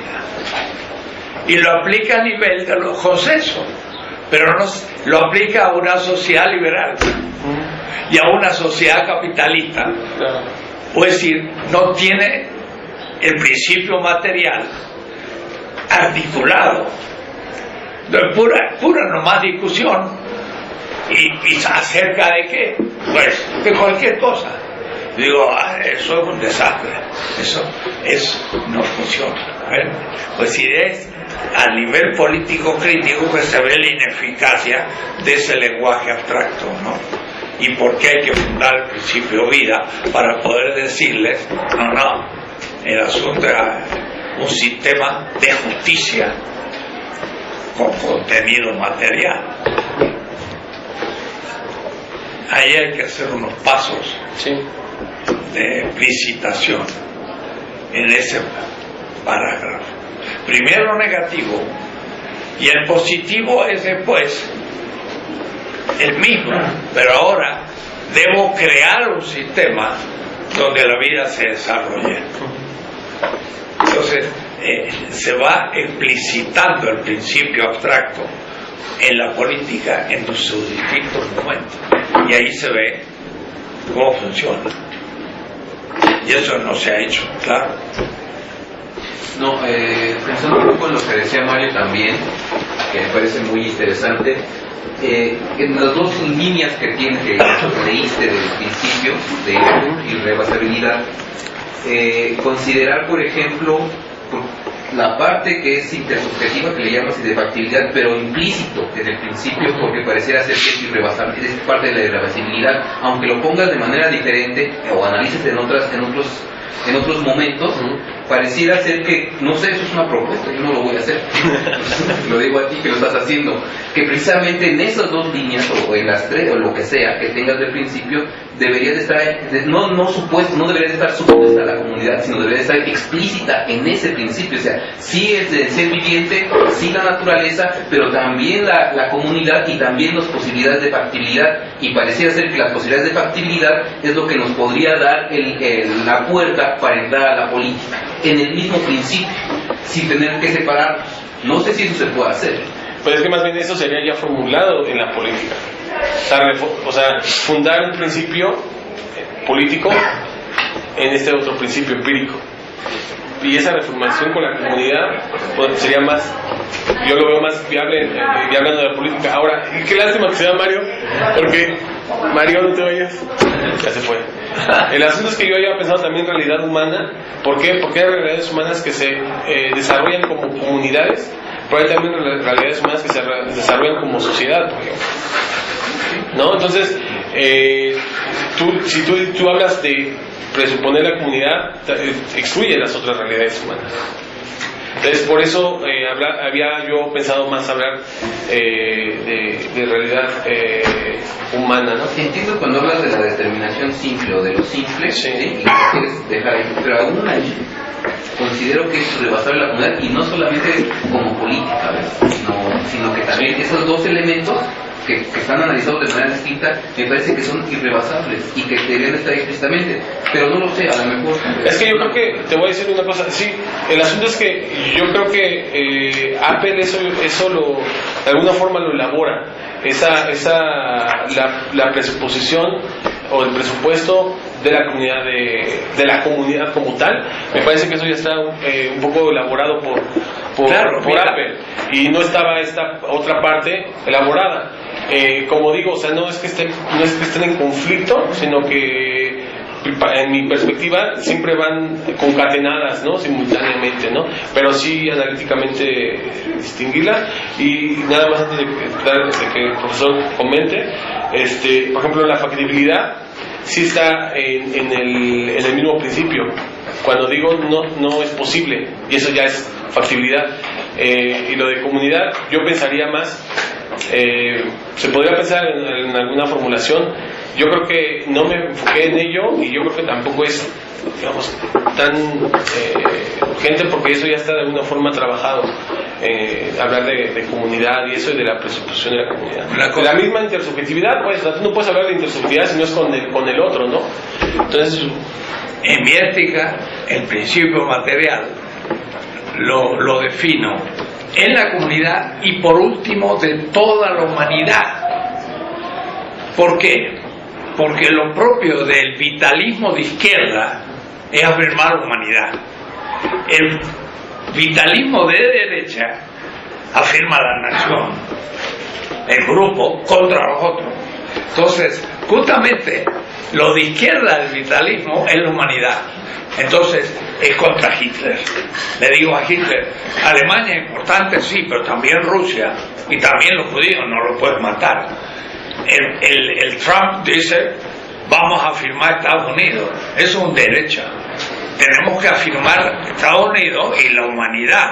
y lo aplica a nivel de los consensos, pero no lo aplica a una sociedad liberal y a una sociedad capitalista. Claro. O es decir, no tiene el principio material articulado. Pura nomás discusión. ¿Y acerca de qué? Pues de cualquier cosa. Digo: eso es un desastre, eso no funciona. Pues si es a nivel político crítico que se ve la ineficacia de ese lenguaje abstracto, ¿no? Y por qué hay que fundar el principio vida para poder decirles: no, el asunto era un sistema de justicia con contenido material. Ahí hay que hacer unos pasos de explicitación en ese parágrafo. Primero lo negativo, y el positivo es después el mismo, pero ahora debo crear un sistema donde la vida se desarrolle. Entonces, se va explicitando el principio abstracto en la política en sus distintos momentos. Y ahí se ve cómo funciona. Y eso no se ha hecho, claro. No, pensando un poco en lo que decía Mario también, que me parece muy interesante, en las dos líneas que leíste del principio de irrebasabilidad, considerar, por ejemplo, la parte que es intersubjetiva, que le llamas de factibilidad, pero implícito en el principio, porque pareciera ser que es irrebasable, es parte de la irrebasibilidad, aunque lo pongas de manera diferente o analices en otros momentos, pareciera ser que, no sé, eso es una propuesta, yo no lo voy a hacer, lo digo a ti que lo estás haciendo, que precisamente en esas dos líneas, o en las tres, o lo que sea que tengas de principio, debería de estar, no debería de estar supuesta a la comunidad, sino debería de estar explícita en ese principio, o sea, sí es el ser viviente, sí la naturaleza, pero también la comunidad y también las posibilidades de factibilidad, y pareciera ser que las posibilidades de factibilidad es lo que nos podría dar la puerta para entrar a la política, en el mismo principio, sin tener que separarnos. No sé si eso se puede hacer. Pues es que más bien eso sería ya formulado en la política. O sea, fundar un principio político en este otro principio empírico. Y esa reformación con la comunidad pues, sería más, yo lo veo más viable ya hablando de la política. Ahora, qué lástima que sea Mario, porque Mario, no te vayas, ya se fue. El asunto es que yo había pensado también en realidad humana. ¿Por qué? Porque hay realidades humanas que se desarrollan como comunidades, pero hay también realidades humanas que se desarrollan como sociedad, por ejemplo, ¿no? Entonces, si tú hablas de presuponer la comunidad, excluye las otras realidades humanas. Entonces, por eso había yo pensado más hablar de realidad humana, ¿no? Entiendo cuando hablas de la determinación simple o de lo simple, sí. ¿sí? Y lo quieres dejar ahí, pero aún ahí considero que es rebasable la comunidad, y no solamente como política, sino que también esos dos elementos que están analizados de manera distinta, me parece que son irrebasables y que deberían estar explícitamente, pero no lo sé, a lo mejor. Es que yo creo que, te voy a decir una cosa, sí, el asunto es que yo creo que Apple eso de alguna forma lo elabora, la presuposición o el presupuesto de la comunidad como tal. Me parece que eso ya está un poco elaborado por Apple, y no estaba esta otra parte elaborada. Como digo, o sea, no es que estén en conflicto, sino que en mi perspectiva siempre van concatenadas, ¿no? Simultáneamente, ¿no? Pero sí analíticamente distinguirlas. Y nada más antes de que el profesor comente, por ejemplo, la factibilidad sí está en el mismo principio. Cuando digo no es posible, y eso ya es factibilidad. Y lo de comunidad, yo pensaría más, se podría pensar en alguna formulación. Yo creo que no me enfoqué en ello, y yo creo que tampoco es, digamos, tan urgente, porque eso ya está de alguna forma trabajado. Hablar de comunidad y eso, y de la presuposición de la comunidad. La misma intersubjetividad, pues, tú no puedes hablar de intersubjetividad si no es con el otro, ¿no? Entonces, en mi ética, el principio material lo defino en la comunidad y por último de toda la humanidad. ¿Por qué? Porque lo propio del vitalismo de izquierda es afirmar la humanidad. El vitalismo de derecha afirma la nación, el grupo contra los otros. Entonces, justamente lo de izquierda del vitalismo es la humanidad. Entonces, es contra Hitler. Le digo a Hitler, Alemania es importante, sí, pero también Rusia, y también los judíos, no los puedes matar. El Trump dice, vamos a afirmar Estados Unidos. Eso es un derecho. Tenemos que afirmar Estados Unidos y la humanidad.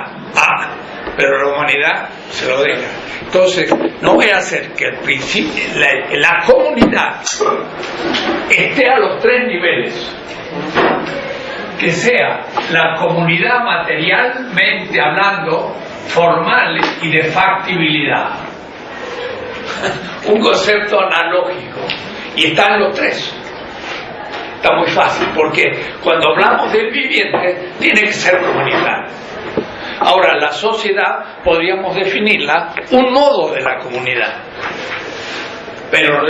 Pero la humanidad se lo deja. Entonces, no voy a hacer que el principio, la comunidad esté a los tres niveles. Que sea la comunidad materialmente hablando, formal y de factibilidad. Un concepto analógico. Y están los tres. está muy fácil, porque cuando hablamos del viviente, tiene que ser comunitario. Ahora, la sociedad podríamos definirla un modo de la comunidad, pero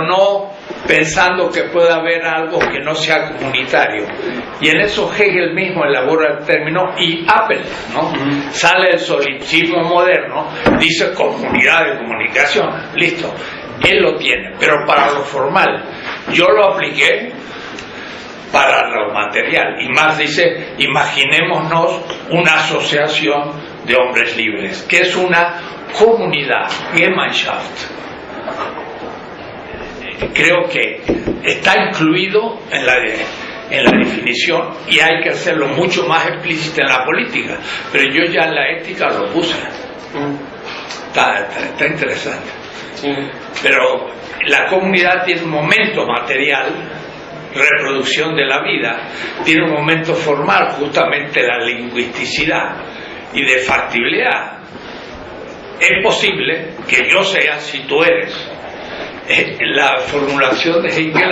no pensando que pueda haber algo que no sea comunitario. Y en eso Hegel mismo elabora el término, y Apple, ¿no? Sale el solipsismo moderno, dice comunidad de comunicación, listo, él lo tiene, pero para lo formal, yo lo apliqué para lo material. Y Marx dice, imaginémonos una asociación de hombres libres, que es una comunidad, Gemeinschaft. Creo que está incluido en la definición, y hay que hacerlo mucho más explícito en la política, pero yo ya en la ética lo puse. Está interesante. Pero la comunidad tiene un momento material, reproducción de la vida, tiene un momento formal, justamente la lingüisticidad, y de factibilidad. Es posible que yo sea si tú eres. La formulación de Hegel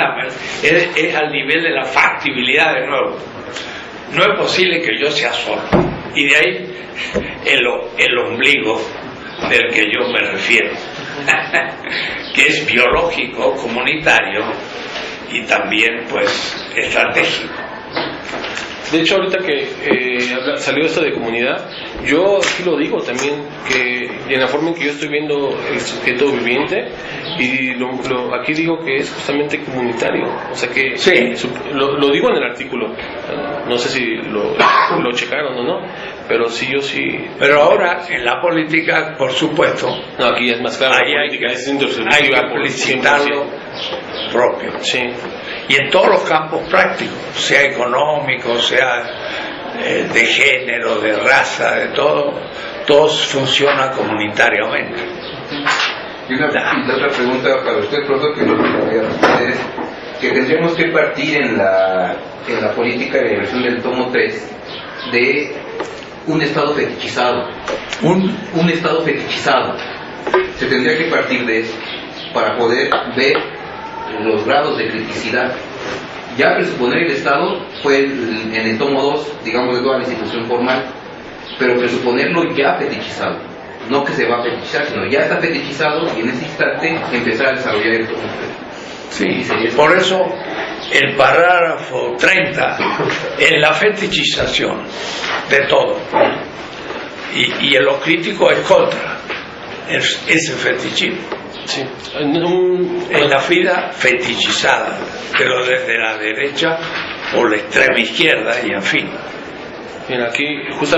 es al nivel de la factibilidad de nuevo. No es posible que yo sea solo. Y de ahí el ombligo del que yo me refiero, que es biológico, comunitario y también pues estratégico. De hecho, ahorita que salió esto de comunidad, yo aquí lo digo también, que en la forma en que yo estoy viendo el sujeto viviente, y aquí digo que es justamente comunitario, o sea que sí. Lo digo en el artículo, no sé si lo checaron o no, pero sí, yo sí. Pero ahora en la política, por supuesto, no, aquí es más claro, ahí la política es intersubjetiva, hay que publicitarlo propio. Sí. Y en todos los campos prácticos, sea económico, sea de género, de raza, de todo funciona comunitariamente. Y la otra pregunta para usted, profesor, que nos voy a responder es que tendríamos que partir en la política de versión del tomo 3 de un estado fetichizado. Un estado fetichizado. Se tendría que partir de eso para poder ver los grados de criticidad. Ya presuponer el Estado fue en el tomo 2, digamos, de toda la institución formal, pero presuponerlo ya fetichizado, no que se va a fetichizar, sino ya está fetichizado, y en ese instante empezar a desarrollar el tomo 3. Sí, por eso el parágrafo 30 es la fetichización de todo, y en lo crítico es contra ese fetichismo. Sí. En la vida fetichizada, pero desde la derecha o la extrema izquierda, y en fin. Bien, aquí está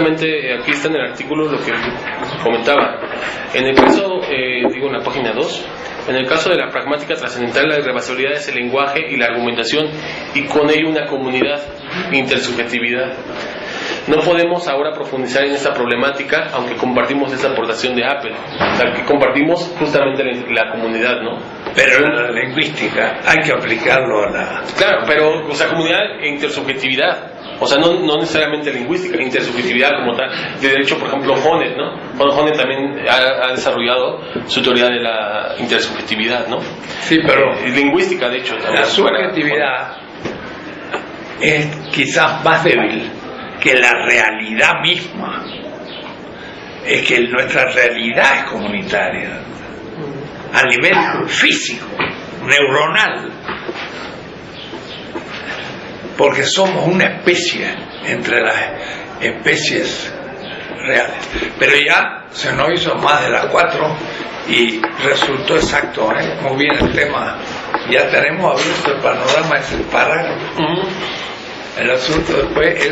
en el artículo lo que comentaba. En el caso, digo en la página 2, en el caso de la pragmática trascendental, la irreversibilidad es el lenguaje y la argumentación, y con ello una comunidad, intersubjetividad. No podemos ahora profundizar en esta problemática, aunque compartimos esta aportación de Apple, o sea, que compartimos justamente la comunidad, ¿no? Pero en la lingüística hay que aplicarlo a la... Claro, pero, o sea, comunidad e intersubjetividad. O sea, no necesariamente lingüística, intersubjetividad como tal. De hecho, por ejemplo, Honneth, ¿no? Honneth también ha desarrollado su teoría de la intersubjetividad, ¿no? Sí, pero... lingüística, de hecho. La subjetividad es quizás más débil que la realidad misma. Es que nuestra realidad es comunitaria, a nivel físico, neuronal, porque somos una especie entre las especies reales. Pero ya se nos hizo más de las 4 y resultó exacto, muy bien el tema. Ya tenemos abierto el panorama, es el parágrafo. El asunto después es